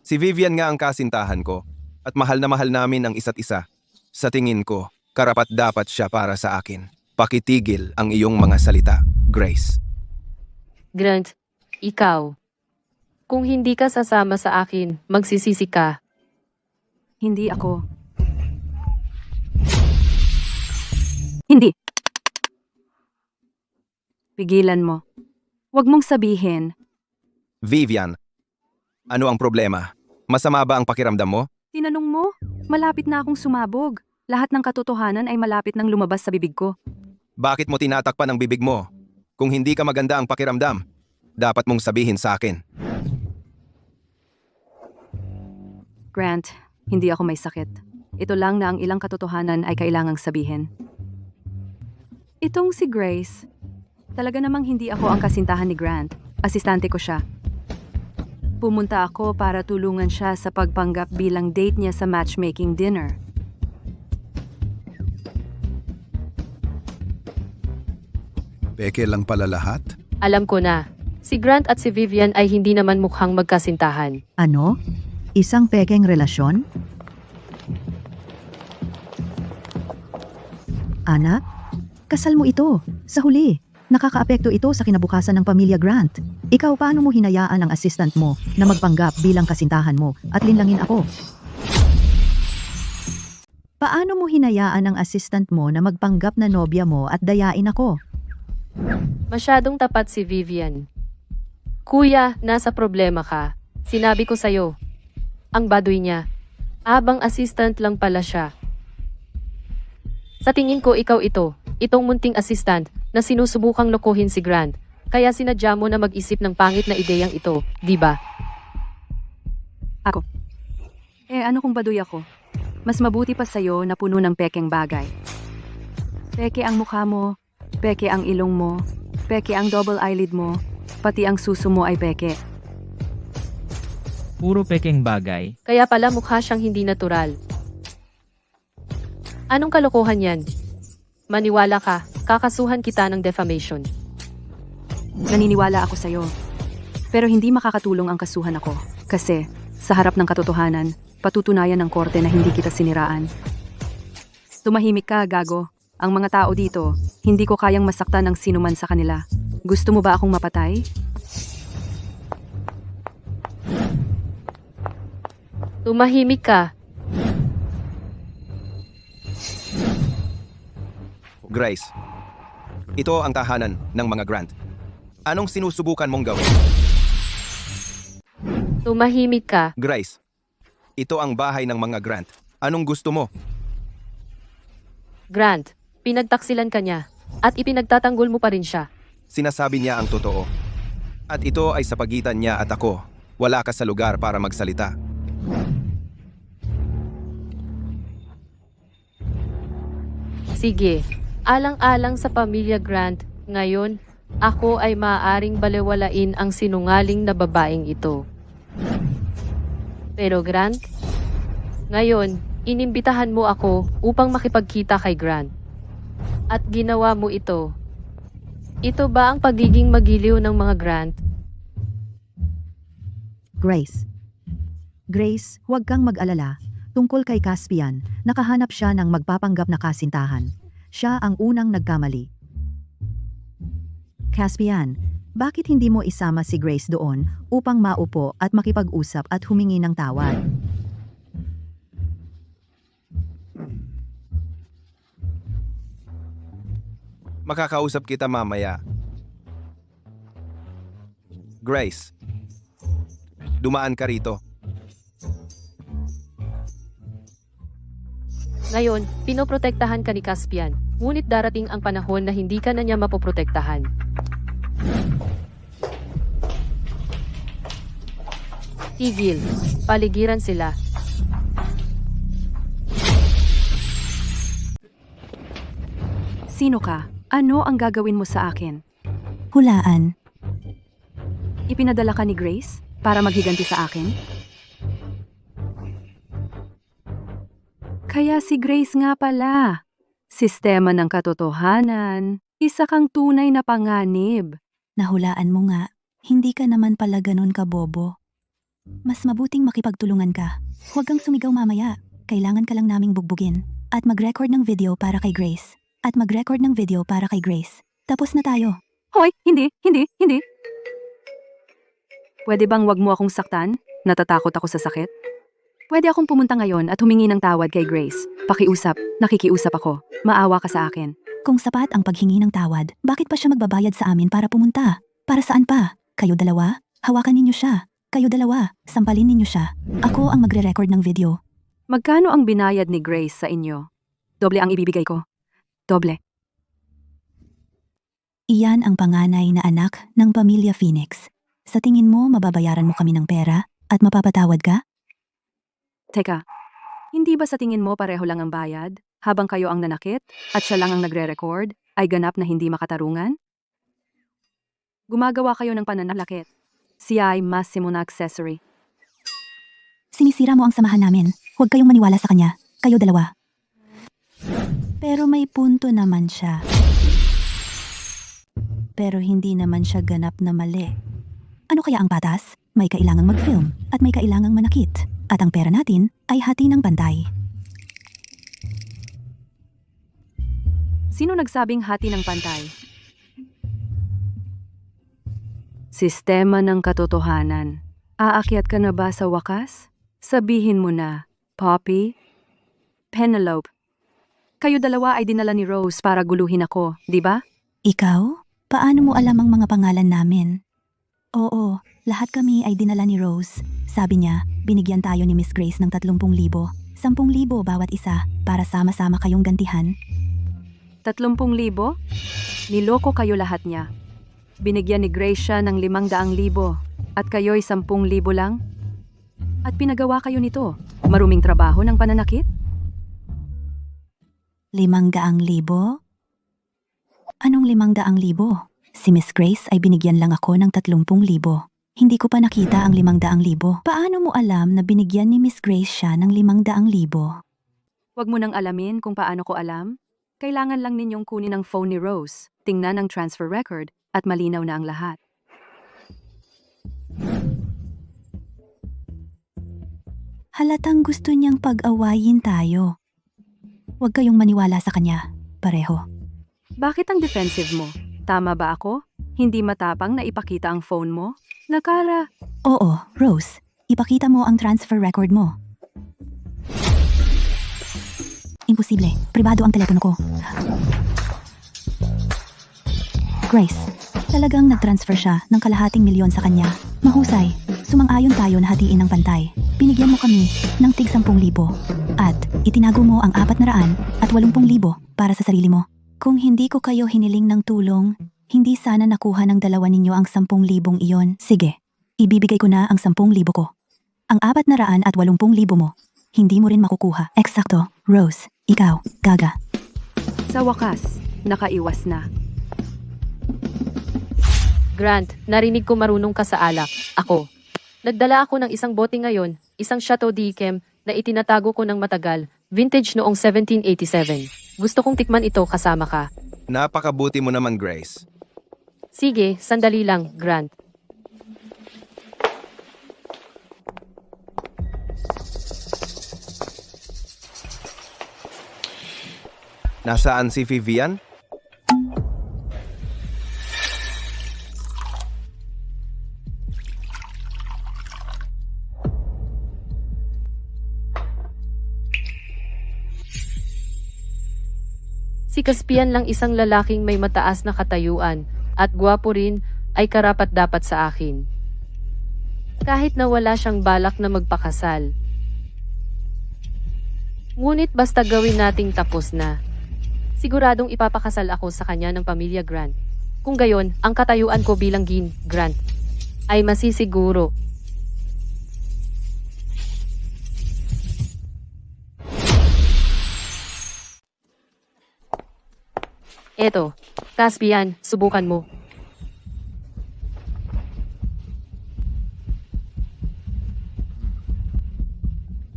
Si Vivian nga ang kasintahan ko at mahal na mahal namin ang isa't isa. Sa tingin ko, karapat-dapat siya para sa akin. Pakitigil ang iyong mga salita, Grace. Grant, ikaw. Kung hindi ka sasama sa akin, magsisisi ka. Hindi ako. Hindi. Pigilan mo. Huwag mong sabihin. Vivian, ano ang problema? Masama ba ang pakiramdam mo? Tinanong mo? Malapit na akong sumabog. Lahat ng katotohanan ay malapit nang lumabas sa bibig ko. Bakit mo tinatakpan ang bibig mo? Kung hindi ka maganda ang pakiramdam, dapat mong sabihin sa akin. Grant, hindi ako may sakit. Ito lang na ang ilang katotohanan ay kailangang sabihin. Itong si Grace, talaga namang hindi ako ang kasintahan ni Grant. Asistante ko siya. Pumunta ako para tulungan siya sa pagpanggap bilang date niya sa matchmaking dinner. Peke lang pala lahat? Alam ko na. Si Grant at si Vivian ay hindi naman mukhang magkasintahan. Ano? Isang pekeng relasyon? Anak, kasal mo ito. Sa huli, nakakaapekto ito sa kinabukasan ng pamilya Grant. Ikaw, paano mo hinayaan ang assistant mo na magpanggap bilang kasintahan mo at linlangin ako? Paano mo hinayaan ang assistant mo na magpanggap na nobya mo at dayain ako? Masyadong tapat si Vivian. Kuya, nasa problema ka. Sinabi ko sa'yo. Ang baduy niya. Abang assistant lang pala siya. Sa tingin ko ikaw ito, itong munting assistant na sinusubukang lokohin si Grant. Kaya sinadya mo na mag-isip ng pangit na ideyang ito, di ba? Ako. Ano kung baduy ako? Mas mabuti pa sa'yo na puno ng pekeng bagay. Peke ang mukha mo, peke ang ilong mo, peke ang double eyelid mo, pati ang suso mo ay peke. Puro pekeng bagay. Kaya pala mukha siyang hindi natural. Anong kalokohan yan? Maniwala ka, kakasuhan kita ng defamation. Naniniwala ako sa'yo. Pero hindi makakatulong ang kasuhan ako. Kasi, sa harap ng katotohanan, patutunayan ng korte na hindi kita siniraan. Tumahimik ka, gago. Ang mga tao dito, hindi ko kayang masaktan ng sinuman sa kanila. Gusto mo ba akong mapatay? Tumahimik ka. Grace, ito ang tahanan ng mga Grant. Anong sinusubukan mong gawin? Tumahimik ka. Grace, ito ang bahay ng mga Grant. Anong gusto mo? Grant, pinagtaksilan ka niya. At ipinagtatanggol mo pa rin siya. Sinasabi niya ang totoo. At ito ay sa pagitan niya at ako. Wala ka sa lugar para magsalita. Sige, alang-alang sa pamilya Grant, ngayon, ako ay maaaring balewalain ang sinungaling na babaeng ito. Pero Grant, ngayon, inimbitahan mo ako upang makipagkita kay Grant. At ginawa mo ito. Ito ba ang pagiging magiliw ng mga Grant? Grace. Grace, huwag kang mag-alala. Tungkol kay Caspian, nakahanap siya ng magpapanggap na kasintahan. Siya ang unang nagkamali. Caspian, bakit hindi mo isama si Grace doon upang maupo at makipag-usap at humingi ng tawad? Makakausap kita mamaya. Grace, dumaan ka rito. Ngayon, pinoprotektahan ka ni Caspian. Ngunit darating ang panahon na hindi ka na niya mapoprotektahan. Tigil. Paligiran sila. Sino ka? Ano ang gagawin mo sa akin? Hulaan. Ipinadala ka ni Grace para maghiganti sa akin? Kaya si Grace nga pala. Sistema ng katotohanan. Isa kang tunay na panganib. Nahulaan mo nga. Hindi ka naman pala ganun ka, Bobo. Mas mabuting makipagtulungan ka. Huwag kang sumigaw mamaya. Kailangan ka lang naming bugbugin. At mag-record ng video para kay Grace. Tapos na tayo. Hoy, hindi. Pwede bang wag mo akong saktan? Natatakot ako sa sakit? Pwede akong pumunta ngayon at humingi ng tawad kay Grace. Pakiusap, nakikiusap ako. Maawa ka sa akin. Kung sapat ang paghingi ng tawad, bakit pa siya magbabayad sa amin para pumunta? Para saan pa? Kayo dalawa? Hawakan ninyo siya. Kayo dalawa, sampalin ninyo siya. Ako ang magre-record ng video. Magkano ang binayad ni Grace sa inyo? Doble ang ibibigay ko. Doble. Iyan ang panganay na anak ng pamilya Phoenix. Sa tingin mo, mababayaran mo kami ng pera at mapapatawad ka? Teka, hindi ba sa tingin mo pareho lang ang bayad? Habang kayo ang nanakit at siya lang ang nagre-record, ay ganap na hindi makatarungan? Gumagawa kayo ng pananalakit. Siya ay massimo na accessory. Sinisira mo ang samahan namin. Huwag kayong maniwala sa kanya. Kayo dalawa. Pero may punto naman siya. Pero hindi naman siya ganap na mali. Ano kaya ang patas? May kailangang mag-film at may kailangang manakit. At ang pera natin ay hati ng pantay. Sino nagsabing hati ng pantay? Sistema ng katotohanan. Aakyat ka na ba sa wakas? Sabihin mo na, Poppy, Penelope. Kayo dalawa ay dinala ni Rose para guluhin ako, di ba? Ikaw? Paano mo alam ang mga pangalan namin? Oo, lahat kami ay dinala ni Rose. Sabi niya, binigyan tayo ni Miss Grace ng 30,000. 10,000 bawat isa para sama-sama kayong gantihan. 30,000? Niloko kayo lahat niya. Binigyan ni Grace siya ng 500,000 at kayo'y 10,000 lang? At pinagawa kayo nito, maruming trabaho ng pananakit? 500,000? Anong 500,000? Si Miss Grace ay binigyan lang ako ng 30,000. Hindi ko pa nakita ang 500,000. Paano mo alam na binigyan ni Miss Grace siya ng 500,000? Huwag mo nang alamin kung paano ko alam. Kailangan lang ninyong kunin ang phone ni Rose, tingnan ang transfer record, at malinaw na ang lahat. Halatang gusto niyang pag-awayin tayo. Huwag kayong maniwala sa kanya, pareho. Bakit ang defensive mo? Tama ba ako? Hindi matapang na ipakita ang phone mo? Nakara. Oo, Rose, ipakita mo ang transfer record mo. Imposible, pribado ang telepono ko. Grace, talagang nag-transfer siya ng 250,000 sa kanya. Mahusay, sumang-ayon tayo na hatiin ng pantay. Binigyan mo kami ng tig 10,000 at itinago mo ang 480,000 para sa sarili mo. Kung hindi ko kayo hiniling ng tulong, hindi sana nakuha ng dalawa ninyo ang 10,000 iyon. Sige, ibibigay ko na ang 10,000 ko. Ang 480,000 mo, hindi mo rin makukuha. Eksakto, Rose, ikaw, gaga. Sa wakas, nakaiwas na. Grant, narinig ko marunong ka sa alak. Ako. Nagdala ako ng isang bote ngayon, isang Chateau d'Yquem na itinatago ko ng matagal, vintage noong 1787. Gusto kong tikman ito kasama ka. Napakabuti mo naman, Grace. Sige, sandali lang, Grant. Nasaan si Vivian? Si Caspian lang isang lalaking may mataas na katayuan at gwapo rin ay karapat-dapat sa akin. Kahit na wala siyang balak na magpakasal. Ngunit basta gawin nating tapos na. Siguradong ipapakasal ako sa kanya ng pamilya Grant. Kung gayon, ang katayuan ko bilang Gin Grant ay masisiguro. Eto, Caspian, subukan mo.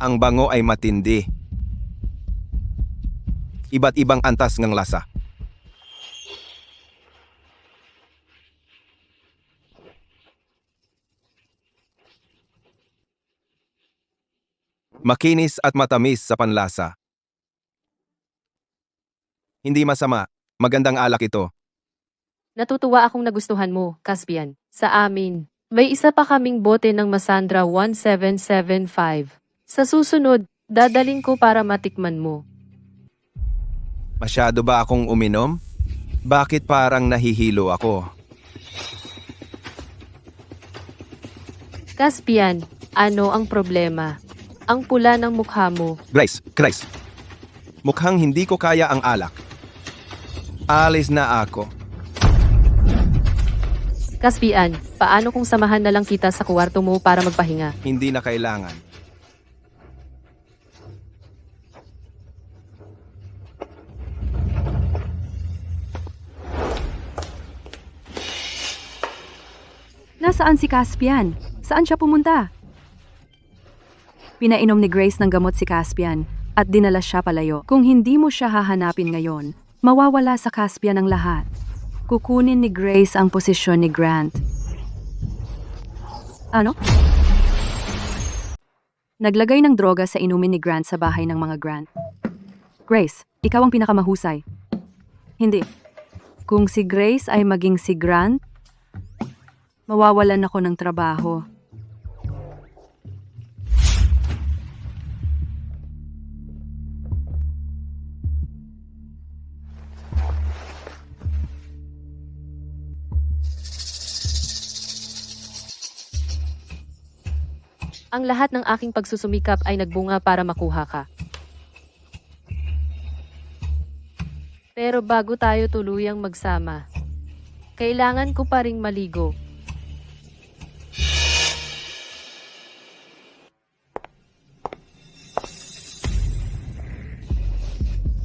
Ang bango ay matindi. Iba't ibang antas ng lasa. Makinis at matamis sa panlasa. Hindi masama. Magandang alak ito. Natutuwa akong nagustuhan mo, Caspian. Sa amin, may isa pa kaming bote ng Masandra 1775. Sa susunod, dadaling ko para matikman mo. Masyado ba akong uminom? Bakit parang nahihilo ako? Caspian, ano ang problema? Ang pula ng mukha mo. Grace. Mukhang hindi ko kaya ang alak. Alis na ako. Caspian, paano kung samahan na lang kita sa kwarto mo para magpahinga? Hindi na kailangan. Nasaan si Caspian? Saan siya pumunta? Pinainom ni Grace ng gamot si Caspian at dinala siya palayo. Kung hindi mo siya hahanapin ngayon, mawawala sa Caspian ang lahat. Kukunin ni Grace ang posisyon ni Grant. Ano? Naglagay ng droga sa inumin ni Grant sa bahay ng mga Grant. Grace, ikaw ang pinakamahusay. Hindi. Kung si Grace ay maging si Grant, mawawalan ako ng trabaho. Ang lahat ng aking pagsusumikap ay nagbunga para makuha ka. Pero bago tayo tuluyang magsama, kailangan ko pa ring maligo.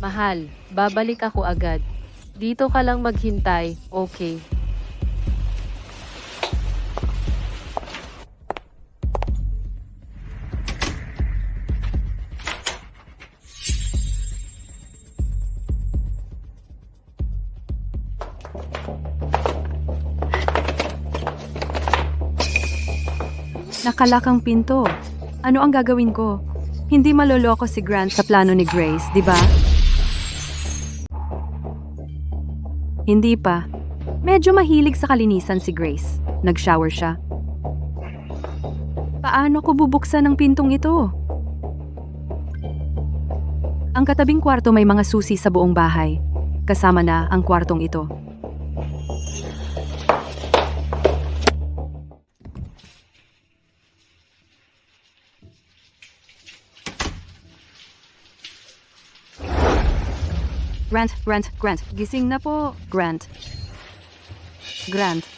Mahal, babalik ako agad. Dito ka lang maghintay, okay? Nakalakang pinto. Ano ang gagawin ko? Hindi maloloko si Grant sa plano ni Grace, di ba? Hindi pa. Medyo mahilig sa kalinisan si Grace. Nag-shower siya. Paano ko bubuksan ang pintong ito? Ang katabing kwarto may mga susi sa buong bahay. Kasama na ang kwartong ito. Grant, gising na po. Grant,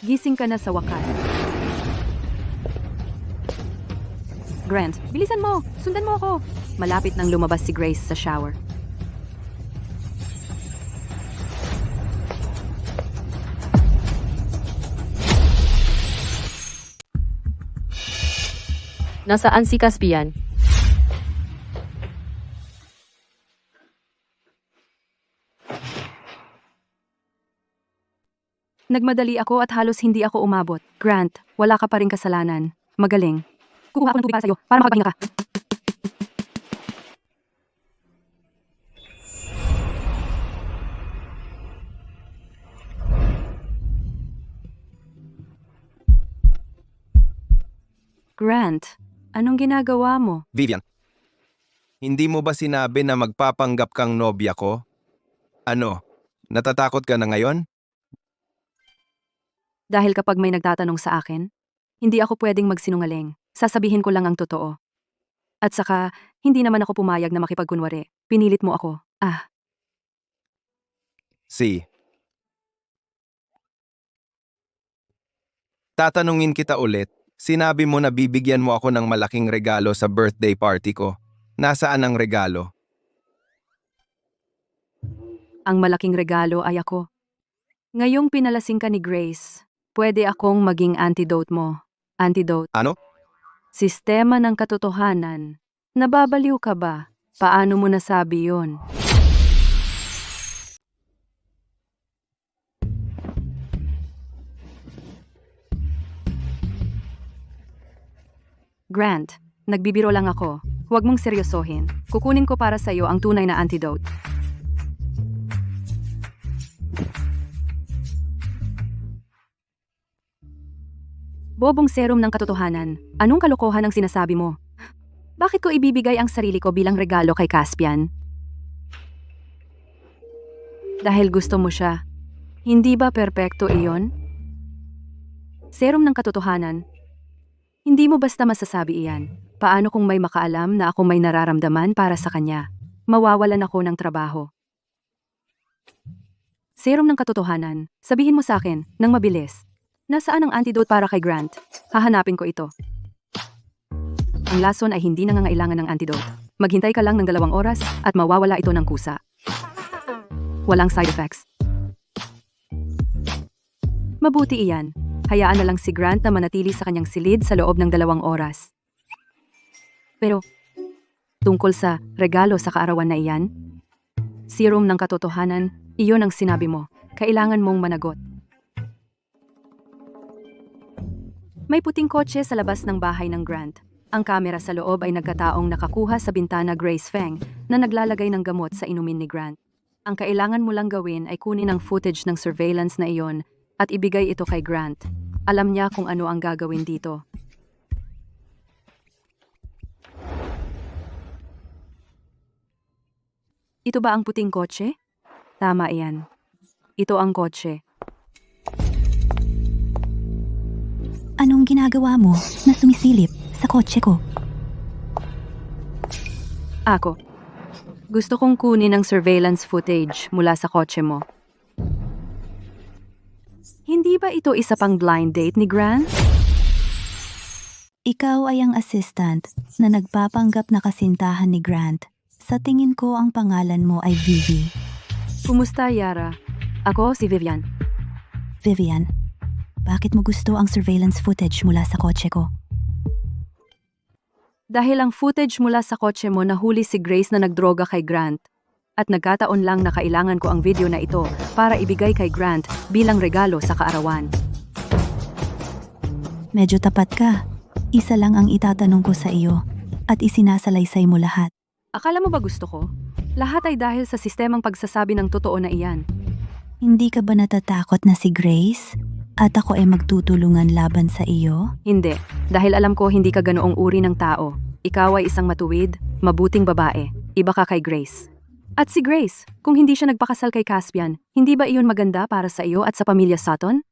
gising ka na sa wakas. Grant, bilisan mo! Sundan mo ako! Malapit nang lumabas si Grace sa shower. Nasaan si Caspian? Nagmadali ako at halos hindi ako umabot. Grant, wala ka pa rin kasalanan. Magaling. Kukuha ako ng tubig para sa'yo para makapagpahinga ka. Grant, anong ginagawa mo? Vivian, hindi mo ba sinabi na magpapanggap kang nobya ko? Ano, natatakot ka na ngayon? Dahil kapag may nagtatanong sa akin, Hindi ako pwedeng magsinungaling. Sasabihin ko lang ang totoo. At saka, hindi naman ako pumayag na makipagkunwari. Pinilit mo ako. C. Tatanungin kita ulit. Sinabi mo na bibigyan mo ako ng malaking regalo sa birthday party ko. Nasaan ang regalo? Ang malaking regalo ay ako. Ngayong pinalasing ka ni Grace, pwede akong maging antidote mo. Antidote. Ano? Sistema ng katotohanan. Nababaliw ka ba? Paano mo nasabi yun? Grant, nagbibiro lang ako. Huwag mong seryosohin. Kukunin ko para sa iyo ang tunay na antidote. Bobong serum ng katotohanan. Anong kalokohan ang sinasabi mo? Bakit ko ibibigay ang sarili ko bilang regalo kay Caspian? Dahil gusto mo siya. Hindi ba perpekto iyon? Serum ng katotohanan. Hindi mo basta masasabi iyan. Paano kung may makaalam na ako may nararamdaman para sa kanya? Mawawalan ako ng trabaho. Serum ng katotohanan. Sabihin mo sa akin, nang mabilis. Nasaan ang antidote para kay Grant? Hahanapin ko ito. Ang lason ay hindi nangangailangan ng antidote. Maghintay ka lang ng 2 oras at mawawala ito ng kusa. Walang side effects. Mabuti iyan. Hayaan na lang si Grant na manatili sa kanyang silid sa loob ng 2 oras. Pero, tungkol sa regalo sa kaarawan na iyan, serum ng katotohanan, iyon ang sinabi mo. Kailangan mong managot. May puting kotse sa labas ng bahay ng Grant. Ang kamera sa loob ay nagkataong nakakuha sa bintana Grace Feng na naglalagay ng gamot sa inumin ni Grant. Ang kailangan mo lang gawin ay kunin ang footage ng surveillance na iyon at ibigay ito kay Grant. Alam niya kung ano ang gagawin dito. Ito ba ang puting kotse? Tama iyan. Ito ang kotse. Anong ginagawa mo na sumisilip sa kotse ko? Ako. Gusto kong kunin ang surveillance footage mula sa kotse mo. Hindi ba ito isa pang blind date ni Grant? Ikaw ay ang assistant na nagpapanggap na kasintahan ni Grant. Sa tingin ko ang pangalan mo ay Vivi. Kumusta, Yara? Ako si Vivian. Vivian, bakit mo gusto ang surveillance footage mula sa kotse ko? Dahil ang footage mula sa kotse mo nahuli si Grace na nagdroga kay Grant. At nagkataon lang na kailangan ko ang video na ito para ibigay kay Grant bilang regalo sa kaarawan. Medyo tapat ka. Isa lang ang itatanong ko sa iyo at isinasalaysay mo lahat. Akala mo ba gusto ko? Lahat ay dahil sa sistemang pagsasabi ng totoo na iyan. Hindi ka ba natatakot na si Grace at ako ay magtutulungan laban sa iyo? Hindi, dahil alam ko hindi ka ganoong uri ng tao. Ikaw ay isang matuwid, mabuting babae. Iba ka kay Grace. At si Grace, kung hindi siya nagpakasal kay Caspian, hindi ba iyon maganda para sa iyo at sa pamilya Sutton?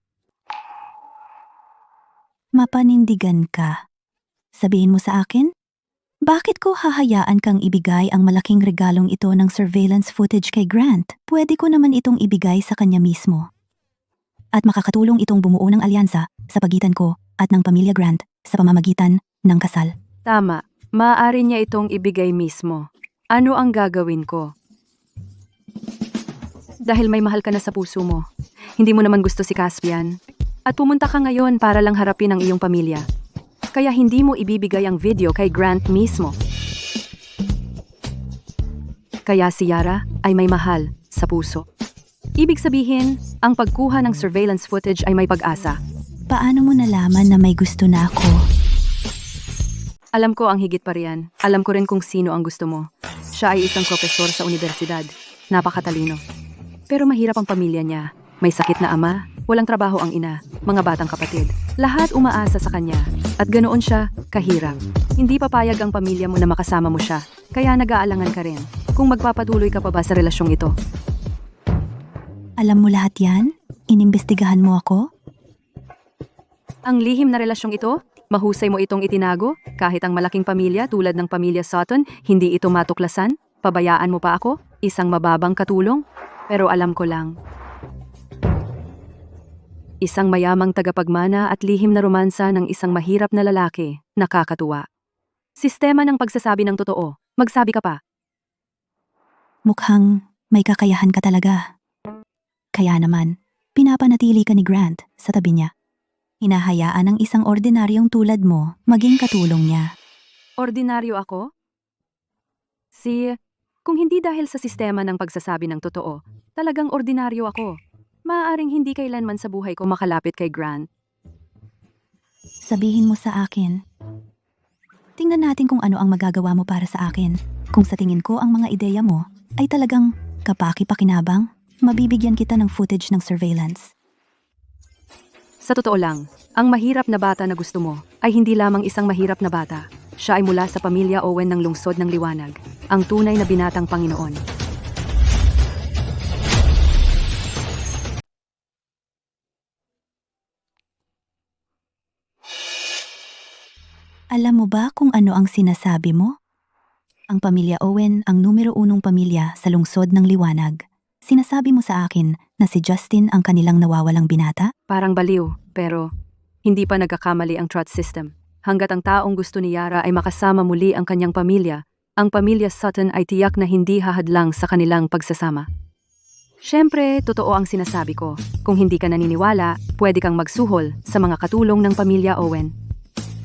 Mapanindigan ka. Sabihin mo sa akin? Bakit ko hahayaan kang ibigay ang malaking regalong ito ng surveillance footage kay Grant? Pwede ko naman itong ibigay sa kanya mismo. At makakatulong itong bumuo ng alyansa sa pagitan ko at ng pamilya Grant sa pamamagitan ng kasal. Tama, maaari niya itong ibigay mismo. Ano ang gagawin ko? Dahil may mahal ka na sa puso mo, hindi mo naman gusto si Caspian. At pumunta ka ngayon para lang harapin ang iyong pamilya. Kaya hindi mo ibibigay ang video kay Grant mismo. Kaya si Yara ay may mahal sa puso. Ibig sabihin, ang pagkuha ng surveillance footage ay may pag-asa. Paano mo nalaman na may gusto na ako? Alam ko ang higit pa riyan. Alam ko rin kung sino ang gusto mo. Siya ay isang propesor sa universidad. Napakatalino. Pero mahirap ang pamilya niya. May sakit na ama, walang trabaho ang ina, mga batang kapatid. Lahat umaasa sa kanya. At ganoon siya, kahirap. Hindi papayag ang pamilya mo na makasama mo siya. Kaya nag-aalangan ka rin. Kung magpapatuloy ka pa ba sa relasyong ito? Alam mo lahat yan? Inimbestigahan mo ako? Ang lihim na relasyong ito, mahusay mo itong itinago, kahit ang malaking pamilya tulad ng pamilya Sutton, hindi ito matuklasan? Pabayaan mo pa ako? Isang mababang katulong? Pero alam ko lang. Isang mayamang tagapagmana at lihim na romansa ng isang mahirap na lalaki, nakakatuwa. Sistema ng pagsasabi ng totoo, magsabi ka pa. Mukhang may kakayahan ka talaga. Kaya naman, pinapanatili ka ni Grant sa tabi niya. Hinahayaan ng isang ordinaryong tulad mo maging katulong niya. Ordinaryo ako? Kung hindi dahil sa sistema ng pagsasabi ng totoo, talagang ordinaryo ako. Maaaring hindi kailanman sa buhay ko makalapit kay Grant. Sabihin mo sa akin. Tingnan natin kung ano ang magagawa mo para sa akin. Kung sa tingin ko ang mga ideya mo ay talagang kapaki-pakinabang, mabibigyan kita ng footage ng surveillance. Sa totoo lang, ang mahirap na bata na gusto mo ay hindi lamang isang mahirap na bata. Siya ay mula sa pamilya Owen ng lungsod ng Liwanag, ang tunay na binatang Panginoon. Alam mo ba kung ano ang sinasabi mo? Ang pamilya Owen ang numero 1 pamilya sa lungsod ng Liwanag. Sinasabi mo sa akin na si Justin ang kanilang nawawalang binata? Parang baliw, pero hindi pa nagkakamali ang trust system. Hanggat ang taong gusto ni Yara ay makasama muli ang kanyang pamilya, ang pamilya Sutton ay tiyak na hindi hahadlang sa kanilang pagsasama. Siyempre, totoo ang sinasabi ko. Kung hindi ka naniniwala, pwede kang magsuhol sa mga katulong ng pamilya Owen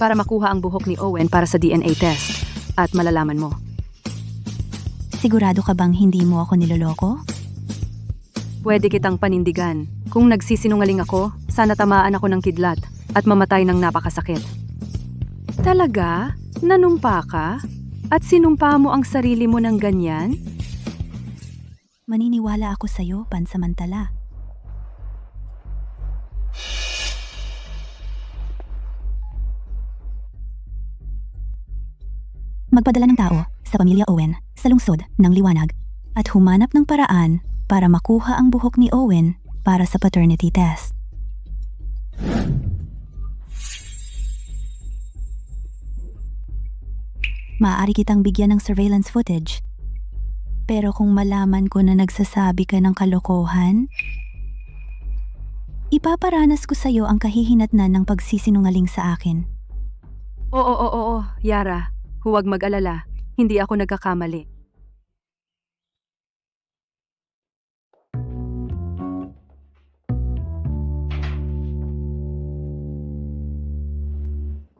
para makuha ang buhok ni Owen para sa DNA test at malalaman mo. Sigurado ka bang hindi mo ako niloloko? Pwede kitang panindigan. Kung nagsisinungaling ako, sana tamaan ako ng kidlat at mamatay ng napakasakit. Talaga? Nanumpa ka? At sinumpa mo ang sarili mo ng ganyan? Maniniwala ako sa'yo pansamantala. Magpadala ng tao sa pamilya Owen sa lungsod ng Liwanag at humanap ng paraan para makuha ang buhok ni Owen para sa paternity test. Maaari kitang bigyan ng surveillance footage. Pero kung malaman ko na nagsasabi ka ng kalokohan, ipaparanas ko sa'yo ang kahihinatnan ng pagsisinungaling sa akin. Oo, Yara. Huwag mag-alala. Hindi ako nagkakamali.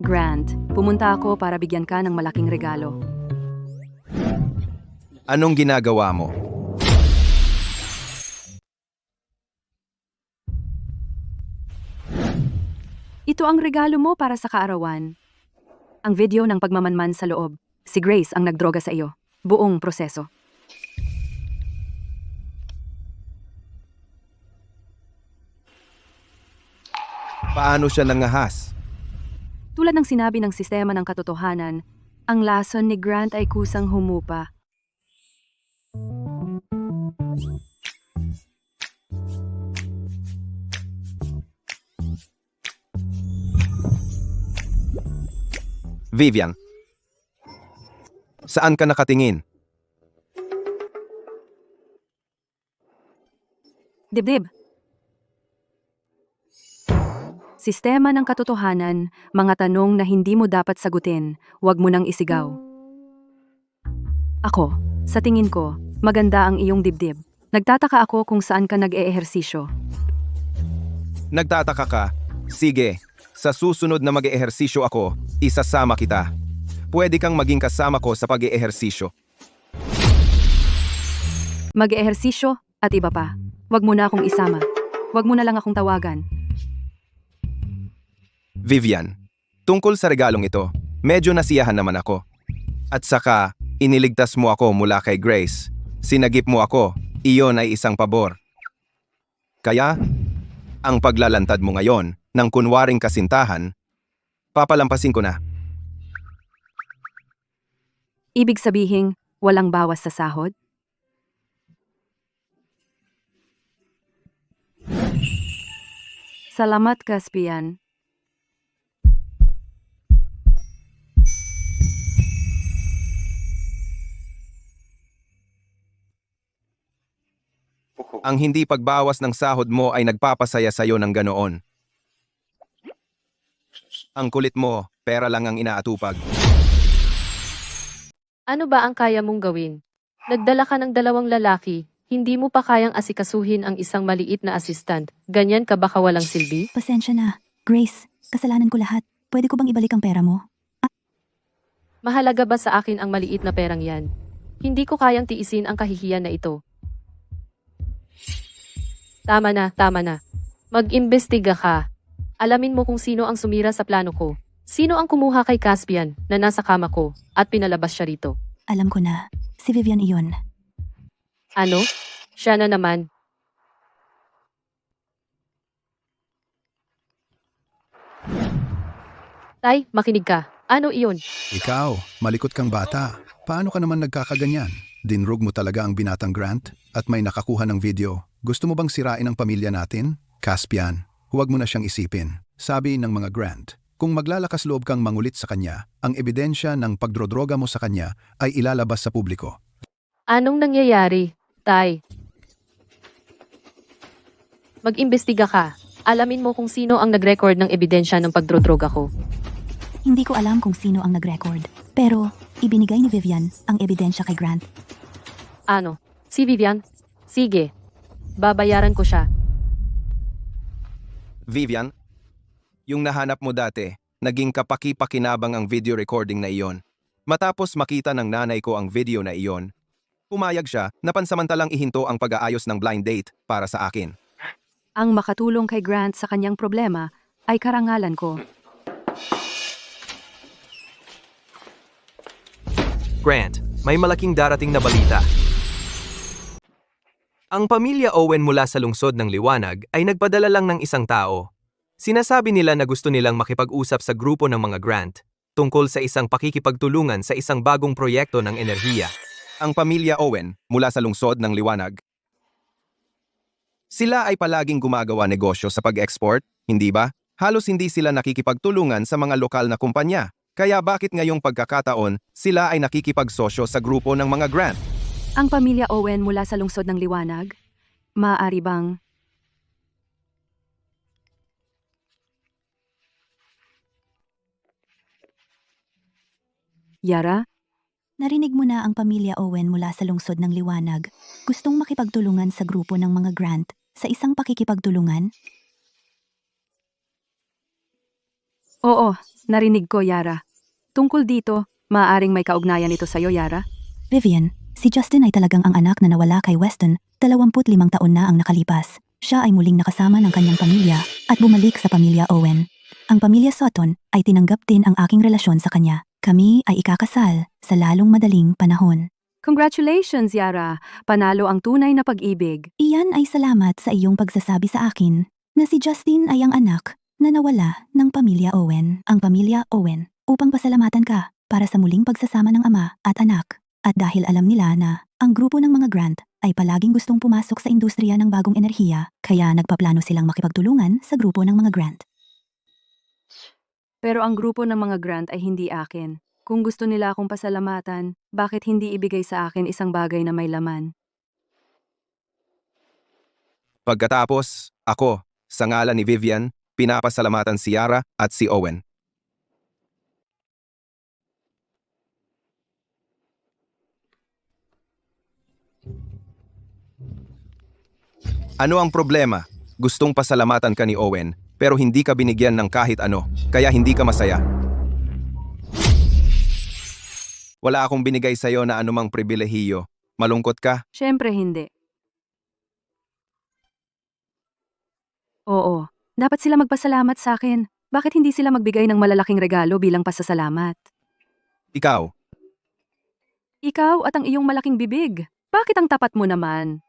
Grant, pumunta ako para bigyan ka ng malaking regalo. Anong ginagawa mo? Ito ang regalo mo para sa kaarawan. Ang video ng pagmamanman sa loob. Si Grace ang nagdroga sa iyo. Buong proseso. Paano siya nangahas? Tulad ng sinabi ng sistema ng katotohanan, ang lason ni Grant ay kusang humupa. Vivian, saan ka nakatingin? Dibdib. Sistema ng katotohanan, mga tanong na hindi mo dapat sagutin, huwag mo nang isigaw. Ako, sa tingin ko, maganda ang iyong dibdib. Nagtataka ako kung saan ka nag-eehersisyo. Nagtataka ka? Sige, sa susunod na mag-eehersisyo ako, isasama kita. Pwede kang maging kasama ko sa pag-eehersisyo. Mag-eehersisyo at iba pa. Huwag mo na akong isama. Huwag mo na lang akong tawagan. Vivian, tungkol sa regalong ito, medyo nasiyahan naman ako. At saka, iniligtas mo ako mula kay Grace. Sinagip mo ako, iyon ay isang pabor. Kaya, ang paglalantad mo ngayon ng kunwaring kasintahan, papalampasin ko na. Ibig sabihin, walang bawas sa sahod? Salamat, Caspian. Ang hindi pagbawas ng sahod mo ay nagpapasaya sa'yo ng ganoon. Ang kulit mo, pera lang ang inaatupag. Ano ba ang kaya mong gawin? Nagdala ka ng 2 lalaki, hindi mo pa kayang asikasuhin ang isang maliit na assistant. Ganyan ka ba kawalang silbi? Pasensya na. Grace, kasalanan ko lahat. Pwede ko bang ibalik ang pera mo? Mahalaga ba sa akin ang maliit na perang yan? Hindi ko kayang tiisin ang kahihiyan na ito. Tama na, tama na. Mag-imbestiga ka. Alamin mo kung sino ang sumira sa plano ko. Sino ang kumuha kay Caspian na nasa kama ko at pinalabas siya rito. Alam ko na. Si Vivian iyon. Ano? Siya na naman. Tay, makinig ka. Ano iyon? Ikaw, malikot kang bata. Paano ka naman nagkakaganyan? Dinrog mo talaga ang binatang Grant at may nakakuha ng video. Gusto mo bang sirain ang pamilya natin? Caspian, huwag mo na siyang isipin. Sabi ng mga Grant, kung maglalakas loob kang mangulit sa kanya, ang ebidensya ng pagdrodroga mo sa kanya ay ilalabas sa publiko. Anong nangyayari, Tay? Mag-imbestiga ka. Alamin mo kung sino ang nag-record ng ebidensya ng pagdrodroga ko. Hindi ko alam kung sino ang nag-record. Pero, ibinigay ni Vivian ang ebidensya kay Grant. Ano? Si Vivian? Sige. Babayaran ko siya. Vivian, yung nahanap mo dati, naging kapaki-pakinabang ang video recording na iyon. Matapos makita ng nanay ko ang video na iyon, pumayag siya na pansamantalang ihinto ang pag-aayos ng blind date para sa akin. Ang makatulong kay Grant sa kanyang problema ay karangalan ko. Grant, may malaking darating na balita. Ang pamilya Owen mula sa lungsod ng Liwanag ay nagpadala lang ng isang tao. Sinasabi nila na gusto nilang makipag-usap sa grupo ng mga Grant tungkol sa isang pakikipagtulungan sa isang bagong proyekto ng enerhiya. Ang pamilya Owen mula sa lungsod ng Liwanag. Sila ay palaging gumagawa negosyo sa pag-export, hindi ba? Halos hindi sila nakikipagtulungan sa mga lokal na kumpanya. Kaya bakit ngayong pagkakataon, sila ay nakikipagsosyo sa grupo ng mga Grant? Ang pamilya Owen mula sa lungsod ng Liwanag? Maaari bang... Yara? Narinig mo na ang pamilya Owen mula sa lungsod ng Liwanag. Gustong makipagtulungan sa grupo ng mga Grant sa isang pakikipagtulungan? Oo, narinig ko, Yara. Tungkol dito, maaaring may kaugnayan ito sa'yo, Yara? Vivian, si Justin ay talagang ang anak na nawala kay Weston. 25 taon na ang nakalipas. Siya ay muling nakasama ng kanyang pamilya at bumalik sa pamilya Owen. Ang pamilya Sutton ay tinanggap din ang aking relasyon sa kanya. Kami ay ikakasal sa lalong madaling panahon. Congratulations, Yara! Panalo ang tunay na pag-ibig. Iyan ay salamat sa iyong pagsasabi sa akin na si Justin ay ang anak na nawala ng pamilya Owen. Ang pamilya Owen upang pasalamatan ka para sa muling pagsasama ng ama at anak. At dahil alam nila na ang grupo ng mga Grant ay palaging gustong pumasok sa industriya ng bagong enerhiya, kaya nagpaplano silang makipagtulungan sa grupo ng mga Grant. Pero ang grupo ng mga Grant ay hindi akin. Kung gusto nila akong pasalamatan, bakit hindi ibigay sa akin isang bagay na may laman? Pagkatapos, ako, sa ngalan ni Vivian, pinapasalamatan si Yara at si Owen. Ano ang problema? Gustong pasalamatan ka ni Owen, pero hindi ka binigyan ng kahit ano, kaya hindi ka masaya. Wala akong binigay sa'yo na anumang pribilehiyo. Malungkot ka? Siyempre hindi. Oo, dapat sila magpasalamat sa akin. Bakit hindi sila magbigay ng malalaking regalo bilang pasasalamat? Ikaw, Ikaw at ang iyong malaking bibig. Bakit ang tapat mo naman?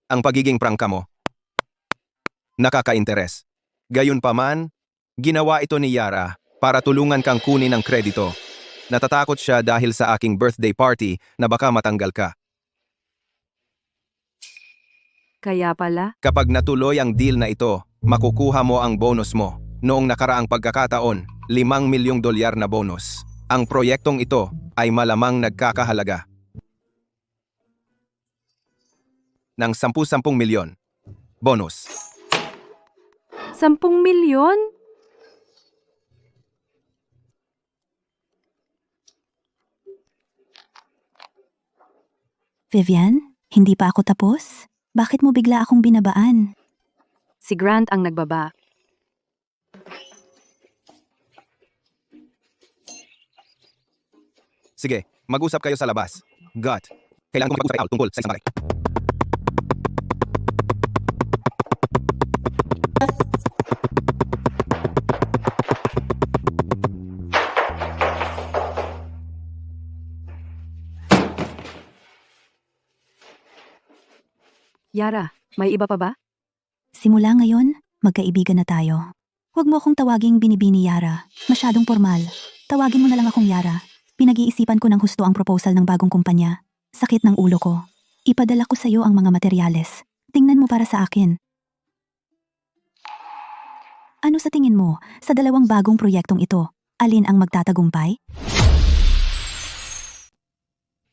ang pagiging prangka mo. Nakaka-interes. Gayunpaman, ginawa ito ni Yara para tulungan kang kunin ang kredito. Natatakot siya dahil sa aking birthday party na baka matanggal ka. Kaya pala, Kapag natuloy ang deal na ito, makukuha mo ang bonus mo. Noong nakaraang pagkakataon, $5 milyong na bonus. Ang proyektong ito ay malamang nagkakahalaga. ng 10 milyon. Bonus. 10 milyon? Vivian, hindi pa ako tapos? Bakit mo bigla akong binabaan? Si Grant ang nagbaba. Sige, mag-usap kayo sa labas. God, kailangan ko mag-usap tungkol sa isang bagay. Yara, may iba pa ba? Simula ngayon, magkaibigan na tayo. Huwag mo akong tawaging binibini Yara. Masyadong formal. Tawagin mo na lang akong Yara. Pinag-iisipan ko ng husto ang proposal ng bagong kumpanya. Sakit ng ulo ko. Ipadala ko sa iyo ang mga materyales. Tingnan mo para sa akin. Ano sa tingin mo sa dalawang bagong proyektong ito? Alin ang magtatagumpay?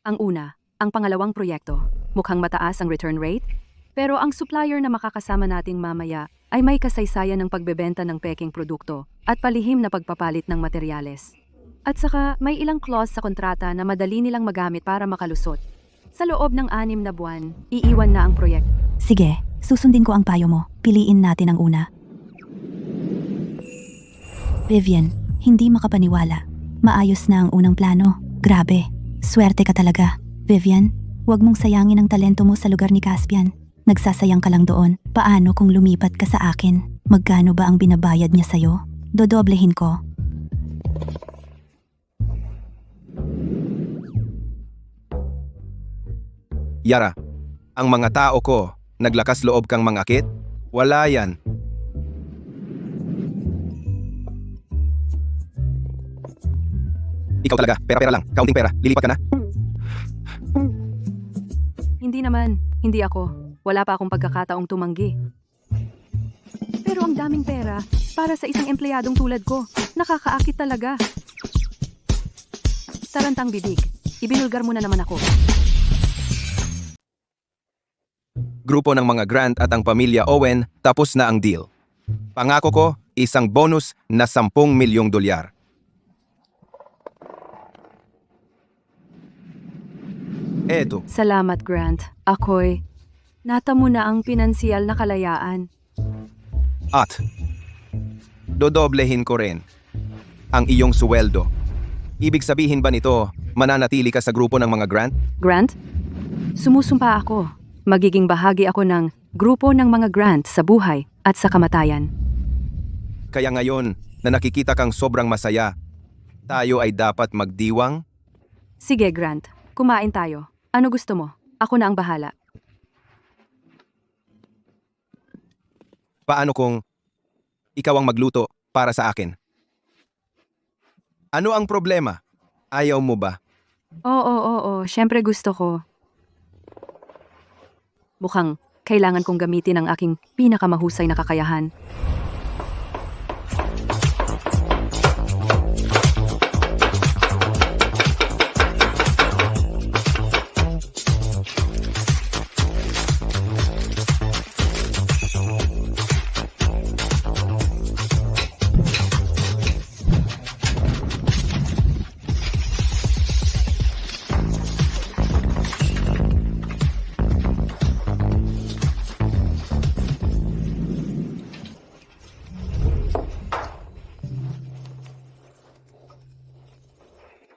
Ang una, ang pangalawang proyekto. Mukhang mataas ang return rate, pero ang supplier na makakasama nating mamaya ay may kasaysayan ng pagbebenta ng peking produkto at palihim na pagpapalit ng materyales. At saka may ilang clause sa kontrata na madali nilang magamit para makalusot. Sa loob ng 6 na buwan, iiwan na ang proyekto. Sige, susundin ko ang payo mo. Piliin natin ang una. Vivian, hindi makapaniwala. Maayos na ang unang plano. Grabe, swerte ka talaga. Vivian, huwag mong sayangin ang talento mo sa lugar ni Caspian. Nagsasayang ka lang doon. Paano kung lumipat ka sa akin? Magkano ba ang binabayad niya sa'yo? Dodoblehin ko. Yara, ang mga tao ko, naglakas loob kang mangakit? Wala yan. Ikaw talaga, pera-pera lang, kaunting pera, lilipat ka na. Hindi naman, hindi ako. Wala pa akong pagkakataong tumanggi. Pero ang daming pera para sa isang empleyadong tulad ko, nakakaakit talaga. Tarantang bibig, ibinulgar mo na naman ako. Grupo ng mga Grant at ang pamilya Owen, tapos na ang deal. Pangako ko, isang bonus na 10 milyong dolyar. Eto, Salamat, Grant. Ako'y natamo na ang pinansiyal na kalayaan. at dodoblehin ko rin ang iyong suweldo. Ibig sabihin ba nito, mananatili ka sa grupo ng mga Grant? Grant? Sumusumpa ako. Magiging bahagi ako ng grupo ng mga Grant sa buhay at sa kamatayan. Kaya ngayon na nakikita kang sobrang masaya, tayo ay dapat magdiwang? Sige, Grant. Kumain tayo. Ano gusto mo? Ako na ang bahala. Paano kung ikaw ang magluto para sa akin? Ano ang problema? Ayaw mo ba? Oo. Siyempre gusto ko. Mukhang kailangan kong gamitin ang aking pinakamahusay na kakayahan.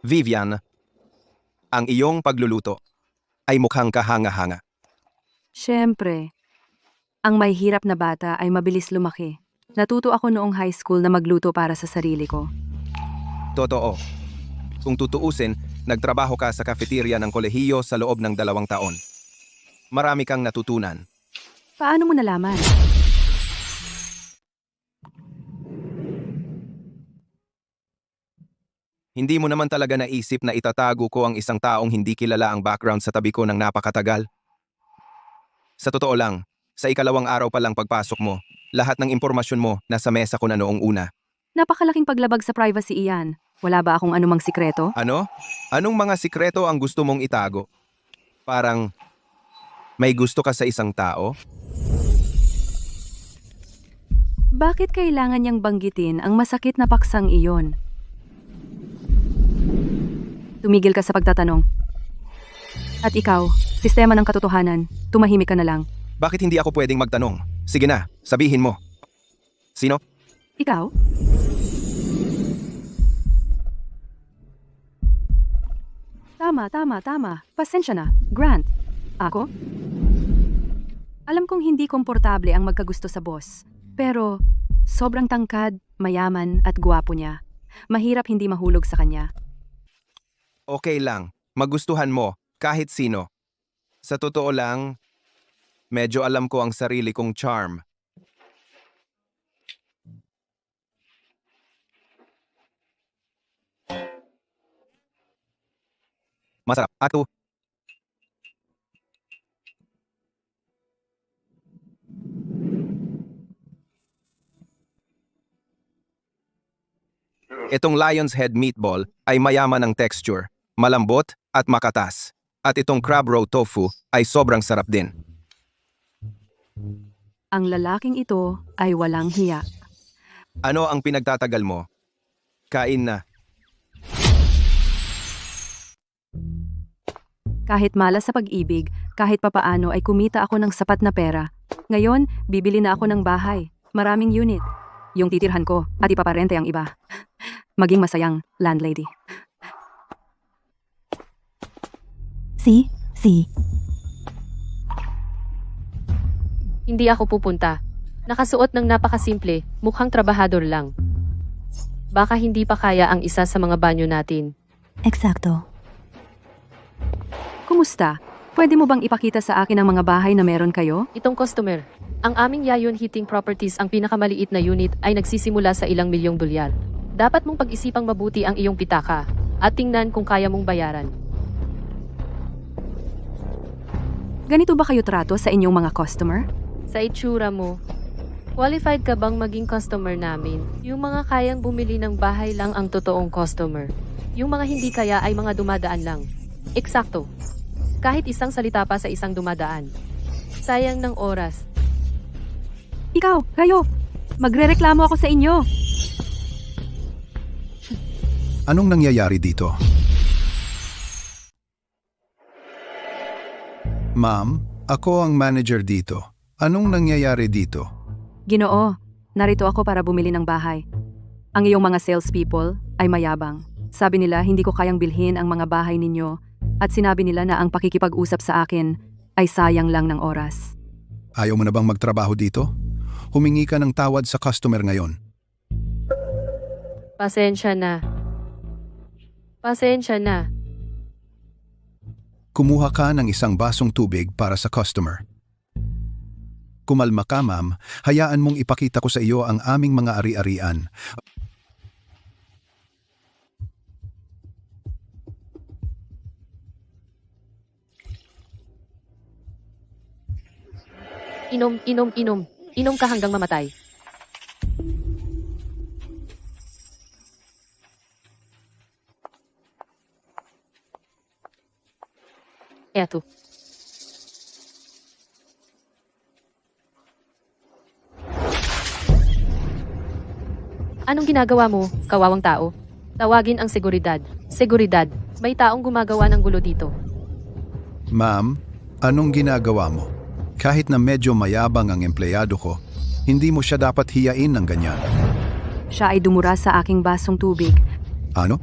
Vivian, ang iyong pagluluto ay mukhang kahanga-hanga. Siyempre. Ang may hirap na bata ay mabilis lumaki. Natuto ako noong high school na magluto para sa sarili ko. Totoo. Kung tutuusin, nagtrabaho ka sa cafeteria ng kolehiyo sa loob ng 2 taon. Marami kang natutunan. Paano mo nalaman? Hindi mo naman talaga naisip na itatago ko ang isang taong hindi kilala ang background sa tabi ko ng napakatagal? Sa totoo lang, sa ikalawang araw pa lang pagpasok mo, lahat ng impormasyon mo nasa mesa ko na noong una. Napakalaking paglabag sa privacy iyan. Wala ba akong anumang sikreto? Ano? Anong mga sikreto ang gusto mong itago? Parang May gusto ka sa isang tao? Bakit kailangan niyang banggitin ang masakit na paksang iyon? Tumigil ka sa pagtatanong. At ikaw, sistema ng katotohanan, tumahimik ka na lang. Bakit hindi ako pwedeng magtanong? Sige na, sabihin mo. Sino? Ikaw? Tama. Pasensya na. Grant. Ako? Alam kong hindi komportable ang magkagusto sa boss. Pero, sobrang tangkad, mayaman at gwapo niya. Mahirap hindi mahulog sa kanya. Okay lang, magustuhan mo, kahit sino. Sa totoo lang, medyo alam ko ang sarili kong charm. Masarap. Ato. Itong Lion's Head meatball ay mayaman ng texture, malambot at makatas. At itong crab roe tofu ay sobrang sarap din. Ang lalaking ito ay walang hiya. Ano ang pinagtatagal mo? Kain na. Kahit malas sa pag-ibig, kahit papaano ay kumita ako ng sapat na pera. Ngayon, bibili na ako ng bahay. Maraming unit. Yung titirhan ko at ipaparente ang iba. Maging masayang landlady. Si. Hindi ako pupunta. Nakasuot ng napakasimple, mukhang trabahador lang. Baka hindi pa kaya ang isa sa mga banyo natin. Eksakto. Kumusta? Pwede mo bang ipakita sa akin ang mga bahay na meron kayo? Itong customer, ang aming Yayon Heating Properties ang pinakamaliit na unit ay nagsisimula sa ilang milyong dolyar. Dapat mong pag-isipang mabuti ang iyong pitaka at tingnan kung kaya mong bayaran. Ganito ba kayo trato sa inyong mga customer? Sa itsura mo, qualified ka bang maging customer namin? Yung mga kayang bumili ng bahay lang ang totoong customer. Yung mga hindi kaya ay mga dumadaan lang. Eksakto. Kahit isang salita pa sa isang dumadaan. Sayang ng oras. Ikaw, kayo! Magrereklamo ako sa inyo! Anong nangyayari dito? Ma'am, ako ang manager dito. Anong nangyayari dito? Ginoo, narito ako para bumili ng bahay. Ang iyong mga salespeople ay mayabang. Sabi nila hindi ko kayang bilhin ang mga bahay ninyo at sinabi nila na ang pakikipag-usap sa akin ay sayang lang ng oras. Ayaw mo na bang magtrabaho dito? Humingi ka ng tawad sa customer ngayon. Pasensya na. Kumuha ka ng isang basong tubig para sa customer. Kumalma ka, ma'am. Hayaan mong ipakita ko sa iyo ang aming mga ari-arian. Inom. Inom ka hanggang mamatay. Eto. Anong ginagawa mo, kawawang tao? Tawagin ang seguridad. Seguridad, may taong gumagawa ng gulo dito. Ma'am, anong ginagawa mo? Kahit na medyo mayabang ang empleyado ko, hindi mo siya dapat hiyain ng ganyan. Siya ay dumura sa aking basong tubig. Ano?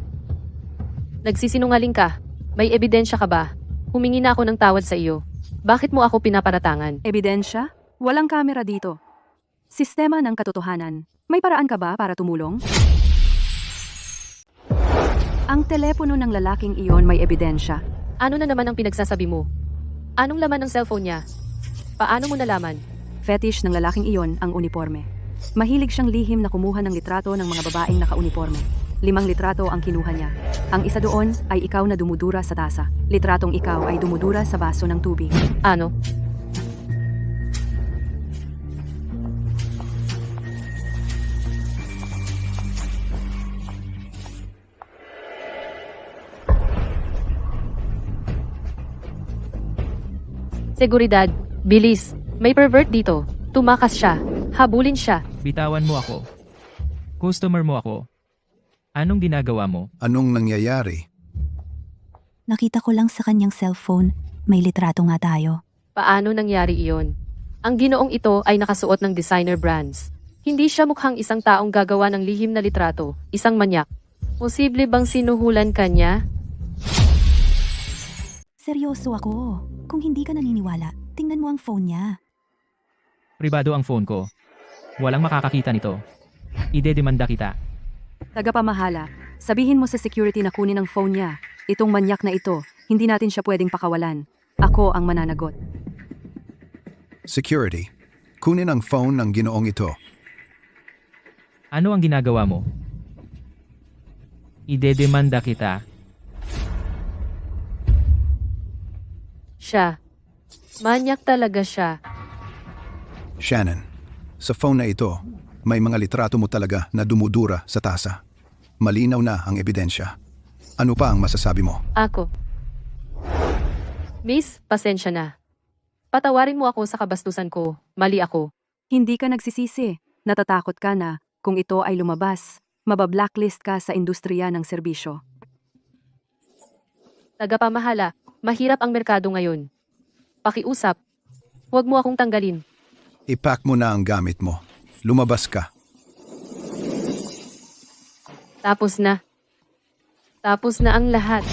Nagsisinungaling ka. May ebidensya ka ba? Humingi na ako ng tawad sa iyo. Bakit mo ako pinaparatangan? Ebidensya? Walang kamera dito. Sistema ng katotohanan. May paraan ka ba para tumulong? Ang telepono ng lalaking iyon may ebidensya. Ano na naman ang pinagsasabi mo? Anong laman ng cellphone niya? Paano mo nalaman? Fetish ng lalaking iyon ang uniforme. Mahilig siyang lihim na kumuha ng litrato ng mga babaeng naka-uniforme. 5 litrato ang kinuha niya. Ang isa doon ay ikaw na dumudura sa tasa. Litratong ikaw ay dumudura sa baso ng tubig. Ano? Seguridad, bilis. May pervert dito. Tumakas siya. Habulin siya. Bitawan mo ako. Customer mo ako. Anong ginagawa mo? Anong nangyayari? Nakita ko lang sa kanyang cellphone, may litrato nga tayo. Paano nangyari iyon? Ang ginoong ito ay nakasuot ng designer brands. Hindi siya mukhang isang taong gagawa ng lihim na litrato, isang manyak. Posible bang sinuhulan kanya? Seryoso ako. Kung hindi ka naniniwala, tingnan mo ang phone niya. Pribado ang phone ko. Walang makakakita nito. Idedemanda kita. Tagapamahala, sabihin mo sa security na kunin ang phone niya. Itong manyak na ito, hindi natin siya pwedeng pakawalan. Ako ang mananagot. Security. Kunin ang phone ng ginoong ito. Ano ang ginagawa mo? Idedemanda kita. Siya. Manyak talaga siya. Shannon, sa phone na ito, may mga litrato mo talaga na dumudura sa tasa. Malinaw na ang ebidensya. Ano pa ang masasabi mo? Ako. Miss, pasensya na. Patawarin mo ako sa kabastusan ko. Mali ako. Hindi ka nagsisisi. Natatakot ka na kung ito ay lumabas. Mabablacklist ka sa industriya ng serbisyo. Tagapamahala, mahirap ang merkado ngayon. Pakiusap. Huwag mo akong tanggalin. I-pack mo na ang gamit mo. Lumabas ka. Tapos na. Tapos na ang lahat.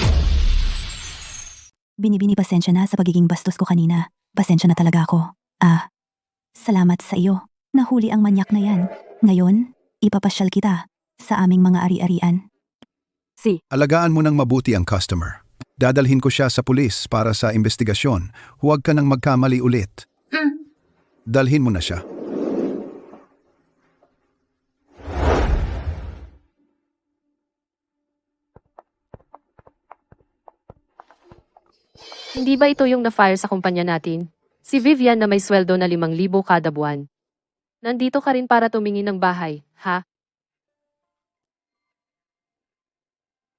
Binibini, pasensya na sa pagiging bastos ko kanina. Pasensya na talaga ako. Salamat sa iyo. Nahuli ang manyak na yan. Ngayon, ipapasyal kita sa aming mga ari-arian. Alagaan mo ng mabuti ang customer. Dadalhin ko siya sa pulis para sa investigasyon. Huwag ka nang magkamali ulit. Dalhin mo na siya. Hindi ba ito yung na-fire sa kumpanya natin? Si Vivian na may sweldo na 5,000 kada buwan. Nandito ka rin para tumingin ng bahay, ha?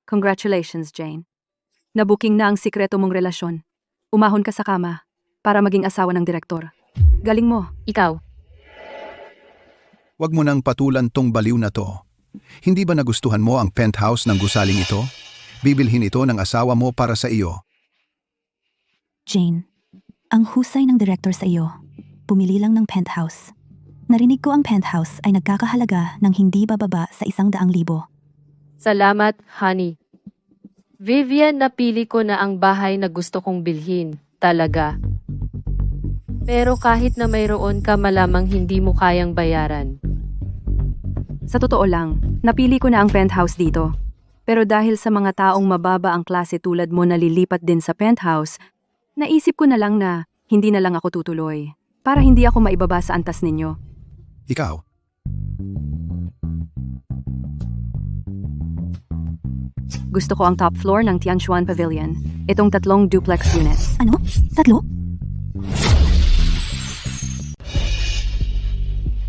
Congratulations, Jane. Nabuking na ang sikreto mong relasyon. Umahon ka sa kama para maging asawa ng direktor. Galing mo. Ikaw. Huwag mo nang patulan tong baliw na to. Hindi ba nagustuhan mo ang penthouse ng gusaling ito? Bibilhin ito ng asawa mo para sa iyo. Jane, ang husay ng director sa iyo. Pumili lang ng penthouse. Narinig ko ang penthouse ay nagkakahalaga ng hindi bababa sa 100,000. Salamat, honey. Vivian, napili ko na ang bahay na gusto kong bilhin. Talaga. Pero kahit na mayroon ka malamang hindi mo kayang bayaran. Sa totoo lang, napili ko na ang penthouse dito. Pero dahil sa mga taong mababa ang klase tulad mo na lilipat din sa penthouse, naisip ko na lang na hindi na lang ako tutuloy para hindi ako maibaba sa antas ninyo. Ikaw. Gusto ko ang top floor ng Tianchuan Pavilion. Itong 3 duplex units. Ano? 3?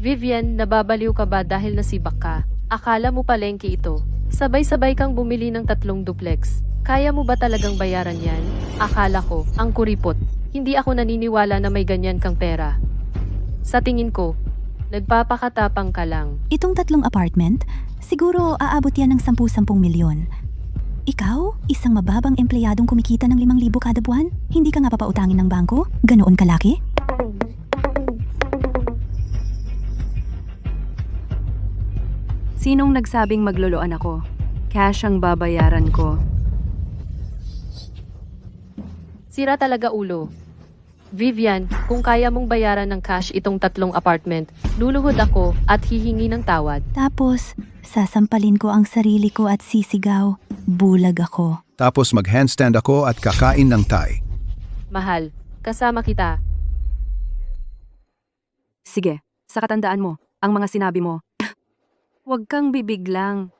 Vivian, nababaliw ka ba dahil nasibak ka? Akala mo palengke ito. Sabay-sabay kang bumili ng 3 duplex. Kaya mo ba talagang bayaran yan? Akala ko, ang kuripot. Hindi ako naniniwala na may ganyan kang pera. Sa tingin ko, nagpapakatapang ka lang. Itong 3 apartment, siguro aabot yan ng 10-10 milyon. Ikaw, isang mababang empleyadong kumikita ng 5,000 kada buwan? Hindi ka nga papautangin ng bangko? Ganoon kalaki? Sinong nagsabing magloloan ako? Cash ang babayaran ko. Sira talaga ulo. Vivian, kung kaya mong bayaran ng cash itong 3 apartment, luluhod ako at hihingi ng tawad. Tapos, sasampalin ko ang sarili ko at sisigaw, bulag ako. Tapos mag-handstand ako at kakain ng Thai. Mahal, kasama kita. Sige, sa katandaan mo, ang mga sinabi mo. Huwag kang bibiglang.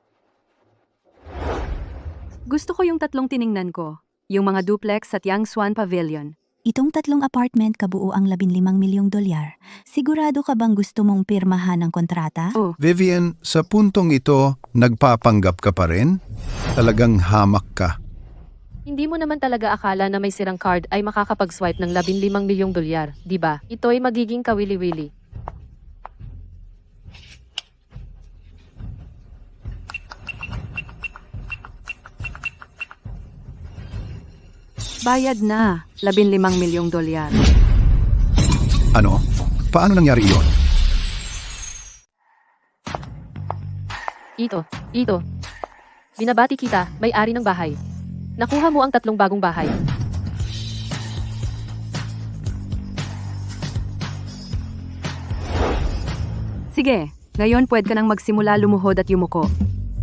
Gusto ko yung 3 tiningnan ko. Yung mga duplex sa Tianchuan Pavilion. Itong 3 apartment kabuo ang 15 milyong dolyar. Sigurado ka bang gusto mong pirmahan ng kontrata? Oh, Vivian, sa puntong ito, nagpapanggap ka pa rin? Talagang hamak ka. Hindi mo naman talaga akala na may sirang card ay makakapag-swipe ng 15 milyong dolyar, di ba? Ito'y magiging kawili-wili. Bayad na, 15 milyong dolyar. Ano? Paano nangyari iyon? Ito. Binabati kita, may-ari ng bahay. Nakuha mo ang 3 bagong bahay. Sige, ngayon pwede ka nang magsimula lumuhod at yumuko.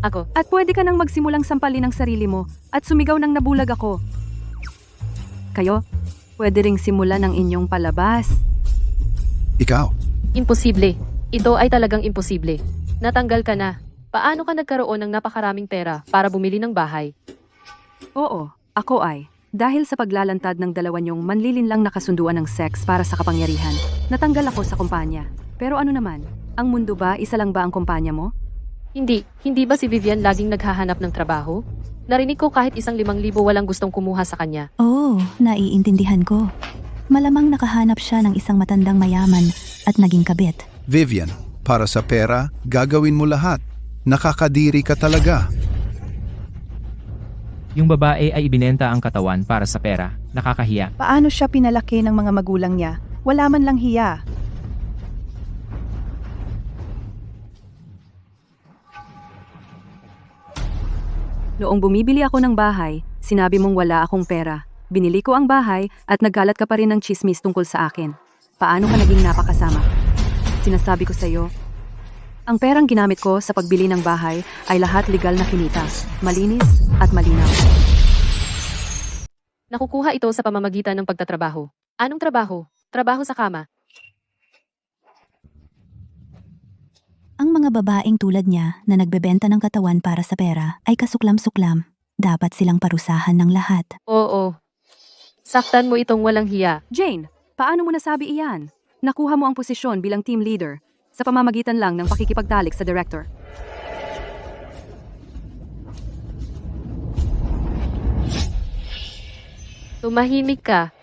Ako, At pwede ka nang magsimulang sampalin ang sarili mo at sumigaw ng nabulag ako. Kayo, pwede ring simulan ang inyong palabas. Ikaw? imposible. Ito ay talagang imposible. Natanggal ka na. Paano ka nagkaroon ng napakaraming pera para bumili ng bahay? Oo, ako ay. Dahil sa paglalantad ng dalawa niyong manlilinlang nakasunduan ng sex para sa kapangyarihan, natanggal ako sa kumpanya. Pero ano naman, ang mundo ba isa lang ba ang kumpanya mo? Hindi ba si Vivian laging naghahanap ng trabaho? Narinig ko kahit 5,000 walang gustong kumuha sa kanya. Oo, naiintindihan ko. Malamang nakahanap siya ng isang matandang mayaman at naging kabit. Vivian, para sa pera, gagawin mo lahat. Nakakadiri ka talaga. Yung babae ay ibinenta ang katawan para sa pera. Nakakahiya. Paano siya pinalaki ng mga magulang niya? Wala man lang hiya. Noong bumibili ako ng bahay, sinabi mong wala akong pera. Binili ko ang bahay at nagkalat ka pa rin ng chismis tungkol sa akin. Paano ka naging napakasama? Sinasabi ko sa iyo, ang perang ginamit ko sa pagbili ng bahay ay lahat legal na kinita, malinis at malinaw. Nakukuha ito sa pamamagitan ng pagtatrabaho. Anong trabaho? Trabaho sa kama. Ang mga babaeng tulad niya na nagbebenta ng katawan para sa pera ay kasuklam-suklam. Dapat silang parusahan ng lahat. Oo. Saktan mo itong walang hiya. Jane, paano mo nasabi iyan? Nakuha mo ang posisyon bilang team leader sa pamamagitan lang ng pakikipagtalik sa director. Tumahimik ka.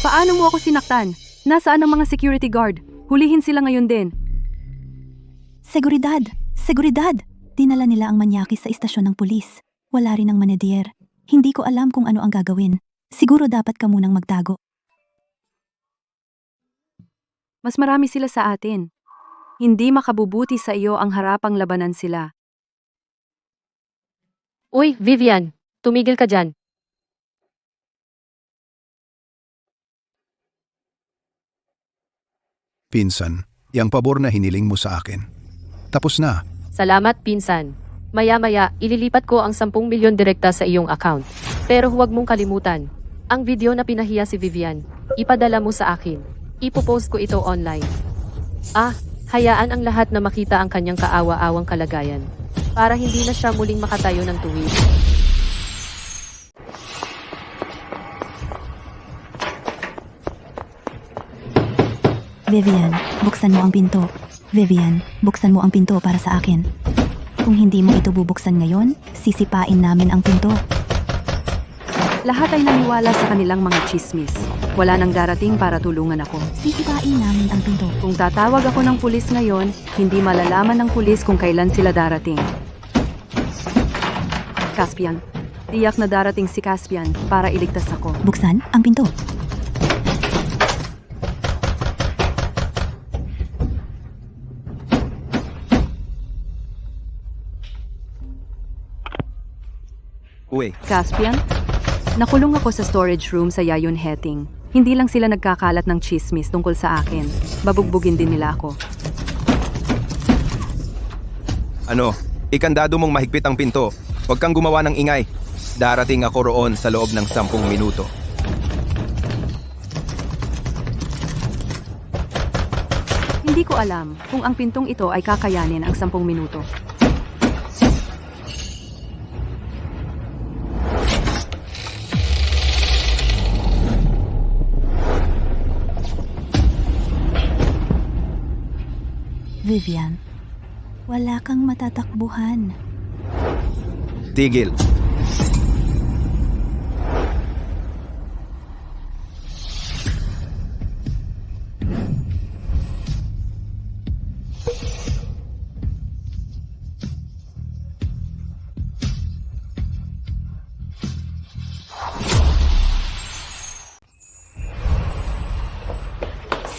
Paano mo ako sinaktan? Nasaan ang mga security guard? Hulihin sila ngayon din. Seguridad! Seguridad! Dinala nila ang manyakis sa istasyon ng pulis. Wala rin ang manedier. Hindi ko alam kung ano ang gagawin. Siguro dapat ka munang magtago. Mas marami sila sa atin. Hindi makabubuti sa iyo ang harapang labanan sila. Uy, Vivian, tumigil ka dyan. Pinsan, yang pabor na hiniling mo sa akin. Tapos na. Salamat, pinsan. Maya-maya, ililipat ko ang 10 milyon direkta sa iyong account. Pero huwag mong kalimutan. Ang video na pinahiya si Vivian, ipadala mo sa akin. Ipopost ko ito online. Hayaan ang lahat na makita ang kanyang kaawa-awang kalagayan. Para hindi na siya muling makatayo ng tuwid. Vivian, buksan mo ang pinto. Vivian, buksan mo ang pinto para sa akin. Kung hindi mo ito bubuksan ngayon, sisipain namin ang pinto. Lahat ay naniwala sa kanilang mga chismis. Wala nang darating para tulungan ako. Sisipain namin ang pinto. Kung tatawag ako ng pulis ngayon, hindi malalaman ng pulis kung kailan sila darating. Caspian. Tiyak na darating si Caspian para iligtas ako. Buksan ang pinto. Uy, Caspian? Nakulong ako sa storage room sa Yayon Heting. Hindi lang sila nagkakalat ng chismis tungkol sa akin. Babugbugin din nila ako. ano? Ikandado mong mahigpit ang pinto. Huwag kang gumawa ng ingay. Darating ako roon sa loob ng 10 minuto. Hindi ko alam kung ang pintong ito ay kakayanin ang 10 minuto. Vivian, wala kang matatakbuhan. Tigil.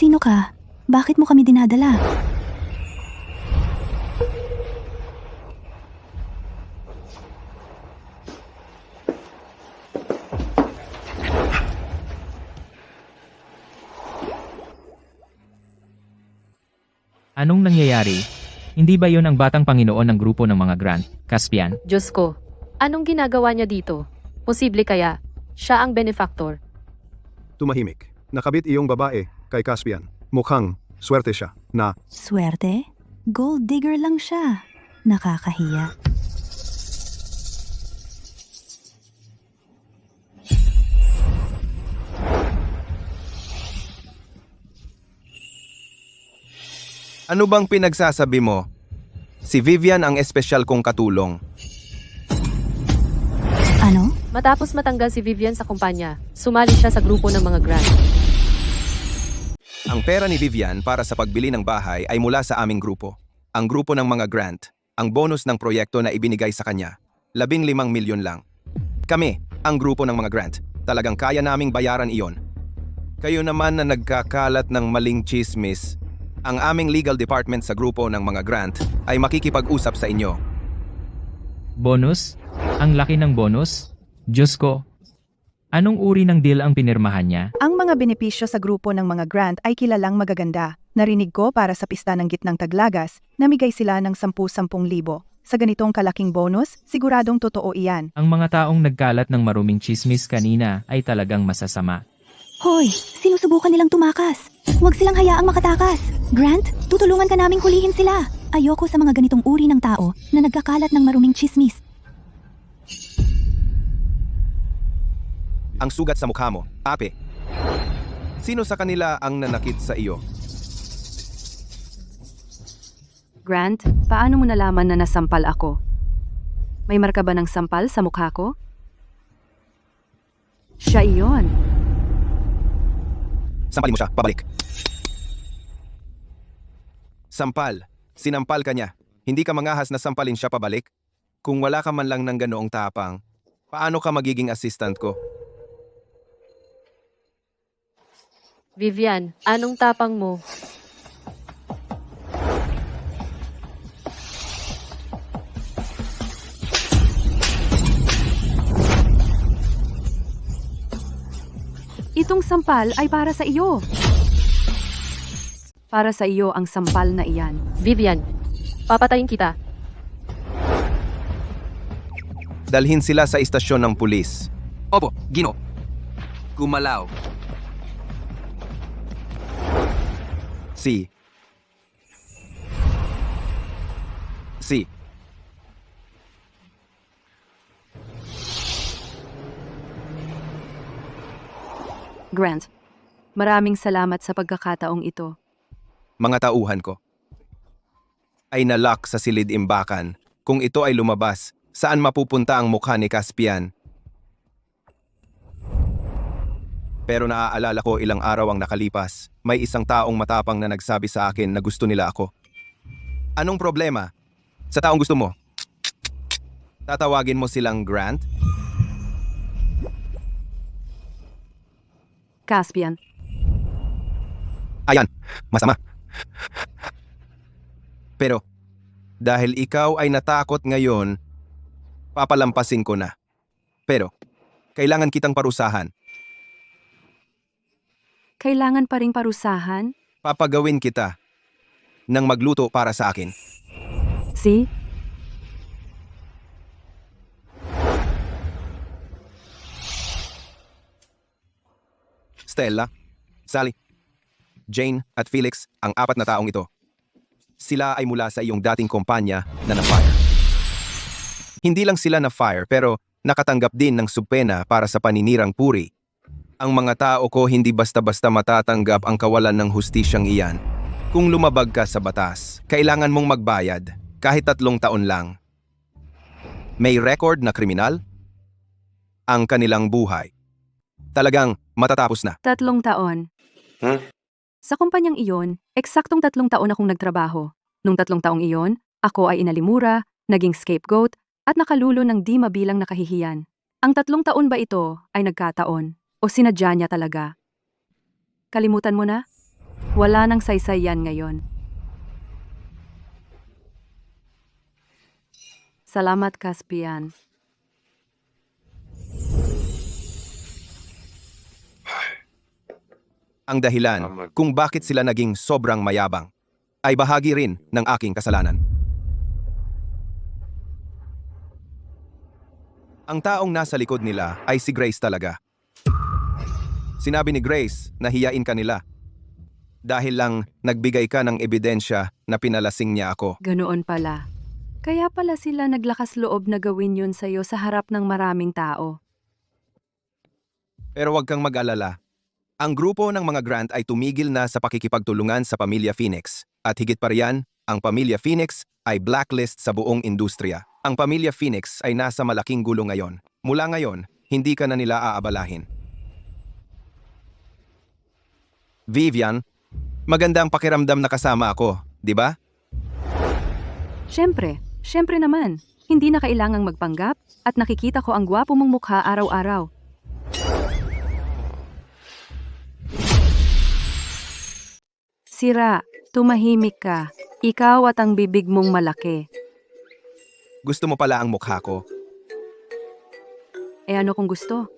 Sino ka? Bakit mo kami dinadala? Anong nangyayari? Hindi ba yon ang batang Panginoon ng grupo ng mga Grant, Caspian? Diyos ko, anong ginagawa niya dito? Posible kaya, siya ang benefactor. Tumahimik. Nakabit iyong babae kay Caspian. Mukhang swerte siya na Swerte? Gold digger lang siya. Nakakahiya. Ano bang pinagsasabi mo? Si Vivian ang espesyal kong katulong. Ano? Matapos matanggal si Vivian sa kumpanya, sumali siya sa grupo ng mga Grant. Ang pera ni Vivian para sa pagbili ng bahay ay mula sa aming grupo. Ang grupo ng mga Grant, ang bonus ng proyekto na ibinigay sa kanya, 15 milyon lang. Kami, ang grupo ng mga Grant, talagang kaya naming bayaran iyon. Kayo naman na nagkakalat ng maling chismis, ang aming legal department sa grupo ng mga Grant ay makikipag-usap sa inyo. Bonus? Ang laki ng bonus? Diyos ko. Anong uri ng deal ang pinirmahan niya? Ang mga benepisyo sa grupo ng mga grant ay kilalang magaganda. Narinig ko para sa pista ng gitnang Taglagas, namigay sila ng 10,000 libo. Sa ganitong kalaking bonus, siguradong totoo iyan. Ang mga taong nagkalat ng maruming chismis kanina ay talagang masasama. Hoy, sinusubukan nilang tumakas. Huwag silang hayaang makatakas. Grant, tutulungan ka naming hulihin sila. Ayoko sa mga ganitong uri ng tao na nagkakalat ng maruming chismis. Ang sugat sa mukha mo, ape. Sino sa kanila ang nanakit sa iyo? Grant, paano mo nalaman na nasampal ako? May marka ba ng sampal sa mukha ko? Siya iyon. Sampalin mo siya, pabalik. Sampal. Sinampal ka niya. Hindi ka mangahas na sampalin siya pabalik? Kung wala ka man lang ng ganoong tapang, paano ka magiging assistant ko? Vivian, anong tapang mo? Itong sampal ay para sa iyo. Para sa iyo ang sampal na iyan. Vivian, papatayin kita. Dalhin sila sa istasyon ng pulis. Opo, Gino. Gumalaw. Si. Grant, maraming salamat sa pagkakataong ito. Mga tauhan ko. Ay nalock sa silid-imbakan. Kung ito ay lumabas, saan mapupunta ang mukha ni Caspian? Pero naaalala ko ilang araw ang nakalipas, may isang taong matapang na nagsabi sa akin na gusto nila ako. Anong problema? Sa taong gusto mo? Tatawagin mo silang Grant? Caspian, Ayan, masama. Pero, dahil ikaw ay natakot ngayon, papalampasin ko na. Pero, kailangan kitang parusahan. kailangan pa ring parusahan? Papagawin kita ng magluto para sa akin. Si? Stella, Sally, Jane at Felix, ang 4 na taong ito. Sila ay mula sa iyong dating kumpanya na na-fire. Hindi lang sila na-fire pero nakatanggap din ng subpena para sa paninirang puri. Ang mga tao ko hindi basta-basta matatanggap ang kawalan ng hustisyang iyan. Kung lumabag ka sa batas, kailangan mong magbayad kahit 3 taon lang. May record na kriminal? Ang kanilang buhay. Talagang matatapos na. 3 taon. Sa kumpanyang iyon, eksaktong 3 taon akong nagtrabaho. Nung 3 taong iyon, ako ay inalimura, naging scapegoat, at nakalulo ng di mabilang na kahihiyan. Ang 3 taon ba ito ay nagkataon? O sinadya niya talaga? Kalimutan mo na? Wala nang saysay yan ngayon. Salamat, Caspian. Ang dahilan kung bakit sila naging sobrang mayabang ay bahagi rin ng aking kasalanan. Ang taong nasa likod nila ay si Grace talaga. Sinabi ni Grace na hiyain ka nila dahil lang nagbigay ka ng ebidensya na pinalasing niya ako. Ganoon pala. Kaya pala sila naglakas loob na gawin yun sa'yo sa harap ng maraming tao. Pero huwag kang mag-alala. Ang grupo ng mga Grant ay tumigil na sa pakikipagtulungan sa Pamilya Phoenix. At higit pa riyan, ang Pamilya Phoenix ay blacklist sa buong industriya. Ang Pamilya Phoenix ay nasa malaking gulo ngayon. Mula ngayon, hindi ka na nila aabalahin. Vivian, maganda ang pakiramdam na kasama ako, di ba? Siyempre naman. Hindi na kailangang magpanggap at nakikita ko ang gwapo mong mukha araw-araw. Sira, tumahimik ka. Ikaw at ang bibig mong malaki. Gusto mo pala ang mukha ko. Eh ano kung gusto?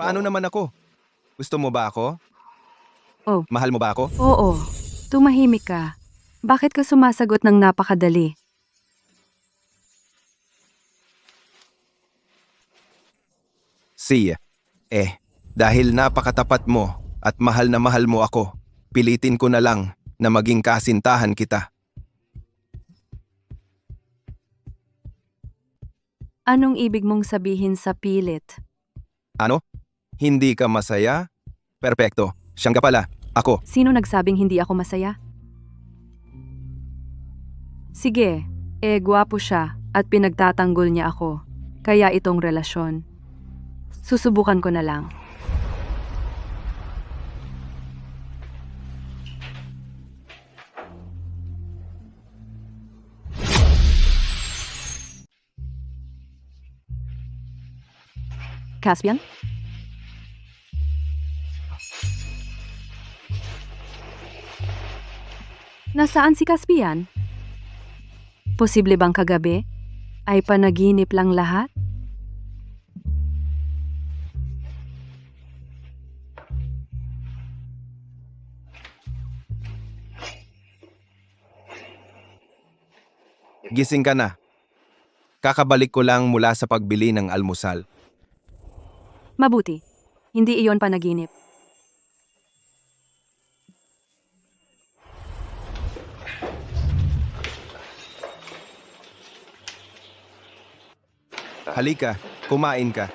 Paano naman ako? Gusto mo ba ako? Oh. Mahal mo ba ako? Oo, tumahimik ka. Bakit ka sumasagot ng napakadali? Dahil napakatapat mo at mahal na mahal mo ako, pilitin ko na lang na maging kasintahan kita. Anong ibig mong sabihin sa pilit? Ano? Hindi ka masaya? Perpekto. Siyang ka pala. Ako. Sino nagsabing hindi ako masaya? Sige, gwapo siya at pinagtatanggol niya ako. Kaya itong relasyon. Susubukan ko na lang. Caspian? Nasaan si Caspian? Posible bang kagabi ay panaginip lang lahat? Gising ka na. Kakabalik ko lang mula sa pagbili ng almusal. Mabuti. Hindi iyon panaginip. Halika, kumain ka.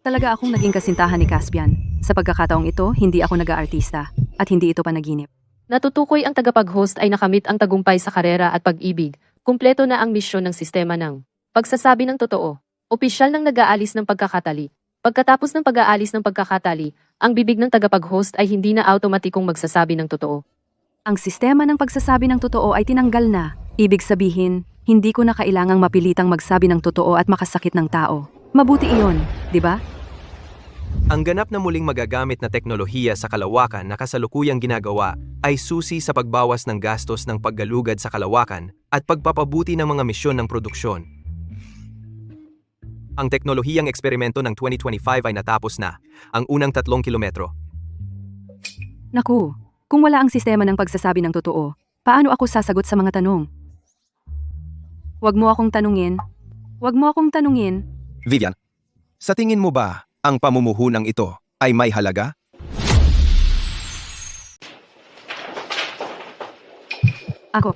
Talaga akong naging kasintahan ni Caspian. Sa pagkakataong ito, hindi ako nag-aartista at hindi ito panaginip. Natutukoy ang tagapag-host ay nakamit ang tagumpay sa karera at pag-ibig. Kumpleto na ang misyon ng sistema ng pagsasabi ng totoo. Opisyal nang nag-aalis ng pagkakatali. Pagkatapos ng pag-aalis ng pagkakatali, ang bibig ng tagapag-host ay hindi na automatikong magsasabi ng totoo. Ang sistema ng pagsasabi ng totoo ay tinanggal na. Ibig sabihin, hindi ko na kailangang mapilitang magsabi ng totoo at makasakit ng tao. Mabuti iyon, di ba? Ang ganap na muling magagamit na teknolohiya sa kalawakan na kasalukuyang ginagawa ay susi sa pagbawas ng gastos ng paggalugad sa kalawakan at pagpapabuti ng mga misyon ng produksyon. Ang teknolohiyang eksperimento ng 2025 ay natapos na, ang unang 3 kilometro. Naku, kung wala ang sistema ng pagsasabi ng totoo, paano ako sasagot sa mga tanong? Huwag mo akong tanungin. Huwag mo akong tanungin. Vivian, sa tingin mo ba ang pamumuhunang ito ay may halaga? Ako.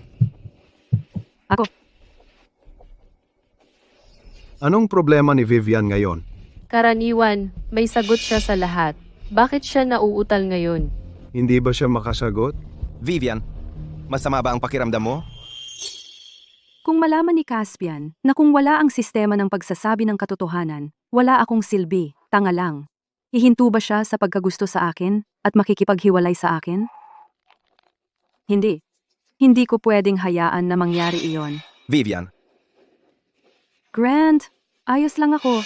Anong problema ni Vivian ngayon? Karaniwan, may sagot siya sa lahat. Bakit siya nauutal ngayon? Hindi ba siya makasagot? Vivian, masama ba ang pakiramdam mo? Kung malaman ni Caspian na kung wala ang sistema ng pagsasabi ng katotohanan, wala akong silbi, tanga lang. Hihinto ba siya sa pagkagusto sa akin at makikipaghiwalay sa akin? Hindi. Hindi ko pwedeng hayaan na mangyari iyon. Vivian, Grant, ayos lang ako.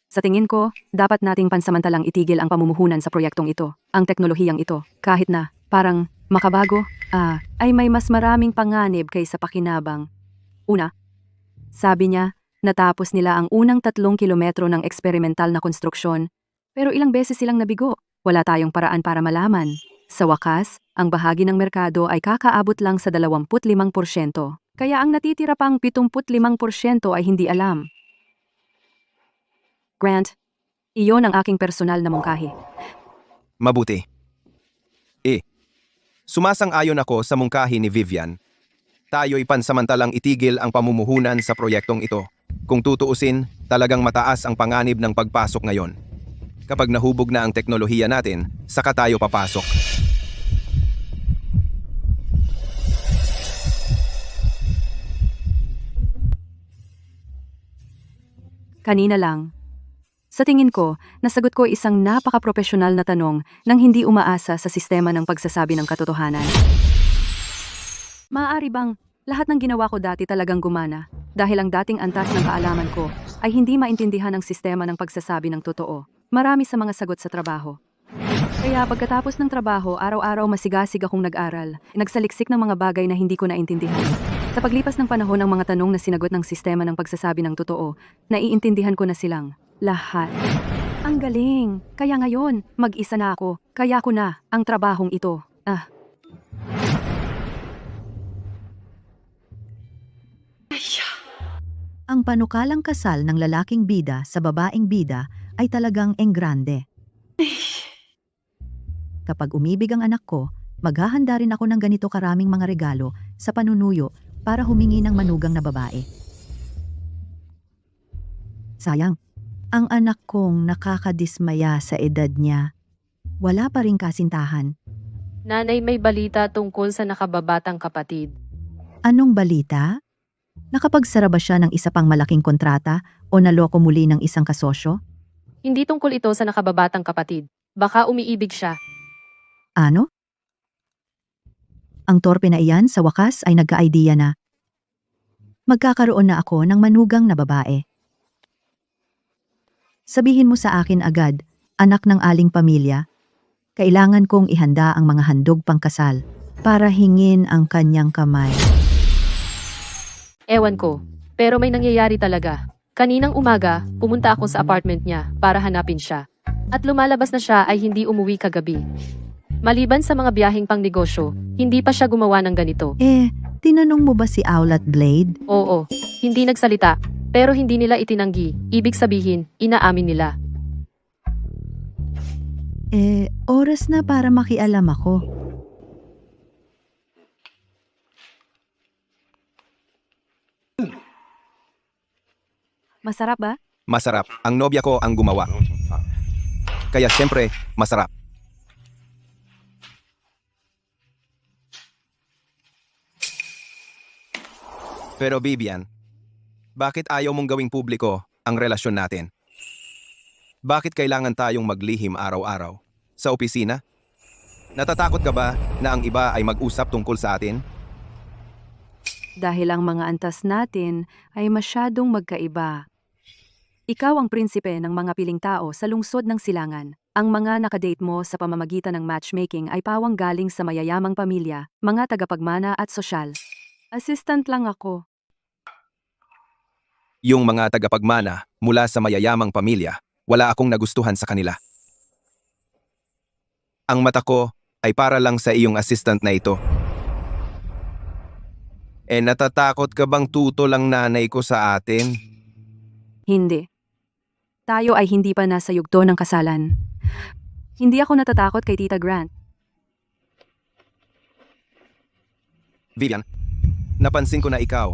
Sa tingin ko, dapat nating pansamantalang itigil ang pamumuhunan sa proyektong ito, ang teknolohiyang ito, kahit na, parang, makabago, ay may mas maraming panganib kaysa pakinabang. Una, sabi niya, natapos nila ang unang 3 kilometro ng eksperimental na konstruksyon, pero ilang beses silang nabigo, wala tayong paraan para malaman. Sa wakas, ang bahagi ng merkado ay kakaabot lang sa 25%, kaya ang natitira pang 75% ay hindi alam. Grant, iyon ang aking personal na mungkahi. mabuti. Sumasang-ayon ako sa mungkahi ni Vivian. Tayo'y pansamantalang itigil ang pamumuhunan sa proyektong ito. Kung tutuusin, talagang mataas ang panganib ng pagpasok ngayon. Kapag nahubog na ang teknolohiya natin, saka tayo papasok. Kanina lang. Sa tingin ko, nasagot ko isang napaka-profesional na tanong nang hindi umaasa sa sistema ng pagsasabi ng katotohanan. Maaari bang lahat ng ginawa ko dati talagang gumana dahil ang dating antas ng kaalaman ko ay hindi maintindihan ang sistema ng pagsasabi ng totoo? Marami sa mga sagot sa trabaho. Kaya pagkatapos ng trabaho, araw-araw masigasig akong nag-aral, nagsaliksik ng mga bagay na hindi ko naintindihan. Sa paglipas ng panahon ng mga tanong na sinagot ng sistema ng pagsasabi ng totoo, naiintindihan ko na silang lahat. Ang galing! Kaya ngayon, mag-isa na ako. Kaya ko na ang trabahong ito. Ang panukalang kasal ng lalaking bida sa babaeng bida ay talagang enggrande. Kapag umibig ang anak ko, maghahanda rin ako ng ganito karaming mga regalo sa panunuyo para humingi ng manugang na babae. Sayang, ang anak kong nakakadismaya sa edad niya. Wala pa ring kasintahan. Nanay, may balita tungkol sa nakababatang kapatid. Anong balita? Nakapagsara ba siya ng isa pang malaking kontrata o naloko muli ng isang kasosyo? Hindi tungkol ito sa nakababatang kapatid. Baka umiibig siya. Ano? Ang torpe na iyan sa wakas ay nagka-idea na. Magkakaroon na ako ng manugang na babae. Sabihin mo sa akin agad, anak ng aling pamilya, kailangan kong ihanda ang mga handog pangkasal para hingin ang kanyang kamay. Ewan ko, pero may nangyayari talaga. Kaninang umaga, pumunta ako sa apartment niya para hanapin siya. At lumalabas na siya ay hindi umuwi kagabi. Maliban sa mga biyaheng pang negosyo, hindi pa siya gumawa ng ganito. Tinanong mo ba si Owlet Blade? Oo, hindi nagsalita, pero hindi nila itinanggi. Ibig sabihin, inaamin nila. Oras na para makialam ako. Masarap ba? Masarap. Ang nobya ko ang gumawa. Kaya siyempre, masarap. Pero Vivian, bakit ayaw mong gawing publiko ang relasyon natin? Bakit kailangan tayong maglihim araw-araw? Sa opisina? Natatakot ka ba na ang iba ay mag-usap tungkol sa atin? Dahil ang mga antas natin ay masyadong magkaiba. Ikaw ang prinsipe ng mga piling tao sa lungsod ng Silangan. Ang mga nakadate mo sa pamamagitan ng matchmaking ay pawang galing sa mayayamang pamilya, mga tagapagmana at sosyal. Assistant lang ako. Yung mga tagapagmana mula sa mayayamang pamilya, wala akong nagustuhan sa kanila. Ang mata ko ay para lang sa iyong assistant na ito. Natatakot ka bang tutol ang nanay ko sa atin? Hindi. Tayo ay hindi pa nasa yugto ng kasalan. Hindi ako natatakot kay Tita Grant. Vivian, napansin ko na ikaw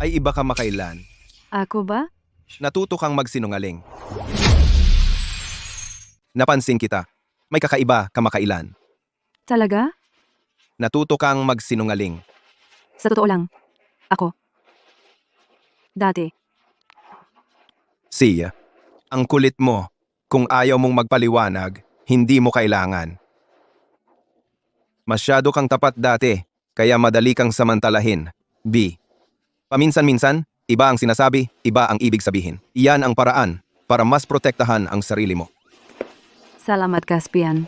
ay iba ka makailan. Ako ba? Natuto kang magsinungaling. Napansin kita. May kakaiba kamakailan. Talaga? Natuto kang magsinungaling. Sa totoo lang. Ako. Dati. Siya, ang kulit mo. Kung ayaw mong magpaliwanag, hindi mo kailangan. Masyado kang tapat dati, kaya madali kang samantalahin. B. Paminsan-minsan, iba ang sinasabi, iba ang ibig sabihin. Iyan ang paraan para mas protektahan ang sarili mo. Salamat, Caspian.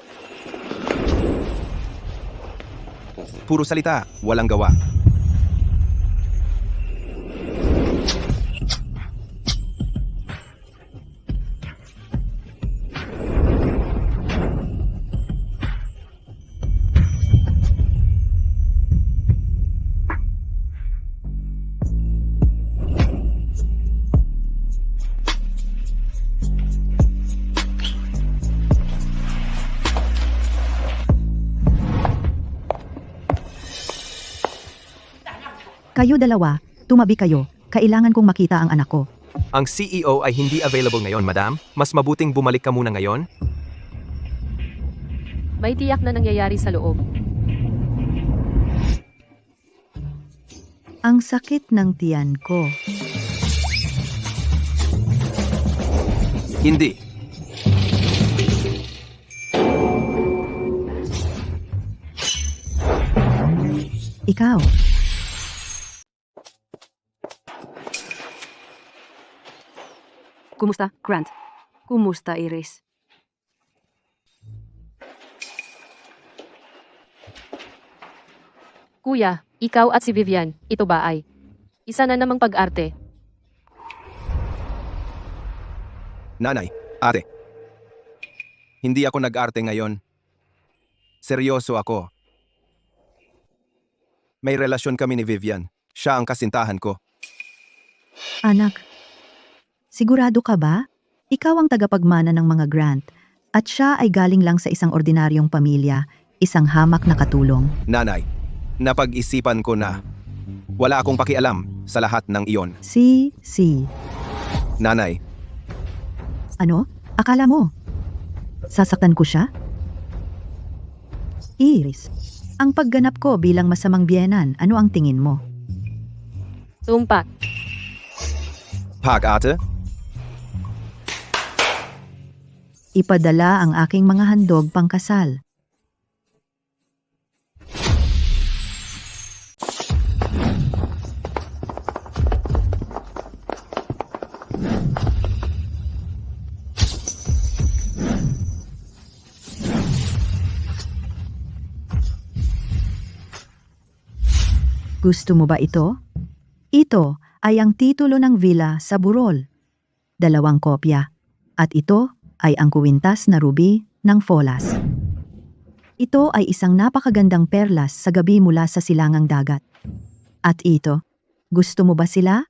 Puro salita, walang gawa. Kayo dalawa, tumabi kayo. Kailangan kong makita ang anak ko. Ang CEO ay hindi available ngayon, madam. Mas mabuting bumalik ka muna ngayon. May tiyak na nangyayari sa loob. Ang sakit ng tiyan ko. Hindi. Ikaw. Kumusta, Grant? Kumusta, Iris? Kuya, ikaw at si Vivian, ito ba ay? Isa na namang pag-arte. Nanay, ate. Hindi ako nag-arte ngayon. Seryoso ako. May relasyon kami ni Vivian. Siya ang kasintahan ko. Anak. Sigurado ka ba? Ikaw ang tagapagmana ng mga grant. At siya ay galing lang sa isang ordinaryong pamilya. Isang hamak na katulong. Nanay, napag-isipan ko na. Wala akong pakialam sa lahat ng iyon. Si. Nanay, Ano? Akala mo? Sasaktan ko siya? Iris, ang pagganap ko bilang masamang biyenan, ano ang tingin mo? Tumpak. ate, Ipadala ang aking mga handog pangkasal. Gusto mo ba ito? Ito ay ang titulo ng villa sa Burol. 2 kopya. At ito ay ang kuwintas na ruby ng Folas. Ito ay isang napakagandang perlas sa gabi mula sa silangang dagat. At ito, gusto mo ba sila?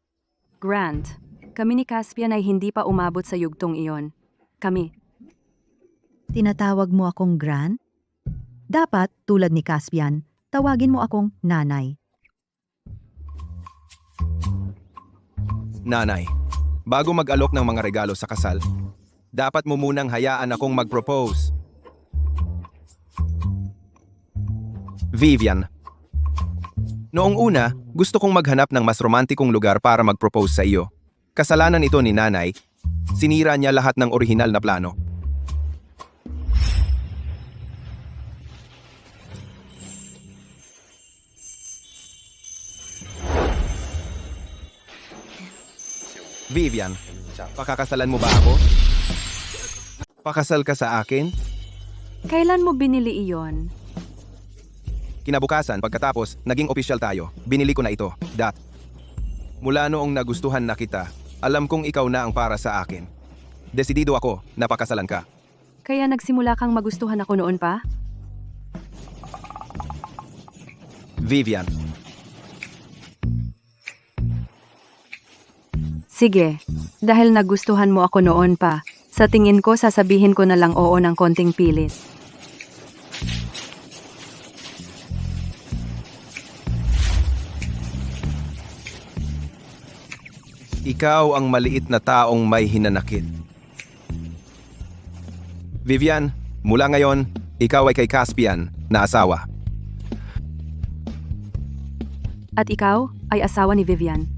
Grant, kami ni Caspian ay hindi pa umabot sa yugtong iyon. Kami. Tinatawag mo akong Gran? Dapat, tulad ni Caspian, tawagin mo akong nanay. nanay. Bago mag-alok ng mga regalo sa kasal, dapat mo munang hayaan akong mag-propose. Vivian. Noong una, gusto kong maghanap ng mas romantikong lugar para mag-propose sa iyo. Kasalanan ito ni nanay. Sinira niya lahat ng orihinal na plano. Vivian, pakakasalan mo ba ako? Pakasal ka sa akin? Kailan mo binili iyon? Kinabukasan, pagkatapos, naging opisyal tayo. Binili ko na ito. Mula noong nagustuhan na kita, alam kong ikaw na ang para sa akin. Desidido ako na pakasalan ka. Kaya nagsimula kang magustuhan ako noon pa? Vivian, Sige, dahil nagustuhan mo ako noon pa, sa tingin ko sasabihin ko na lang oo ng konting pilit. ikaw ang maliit na taong may hinanakit. Vivian, Mula ngayon, ikaw ay kay Caspian na asawa. At ikaw ay asawa ni Vivian.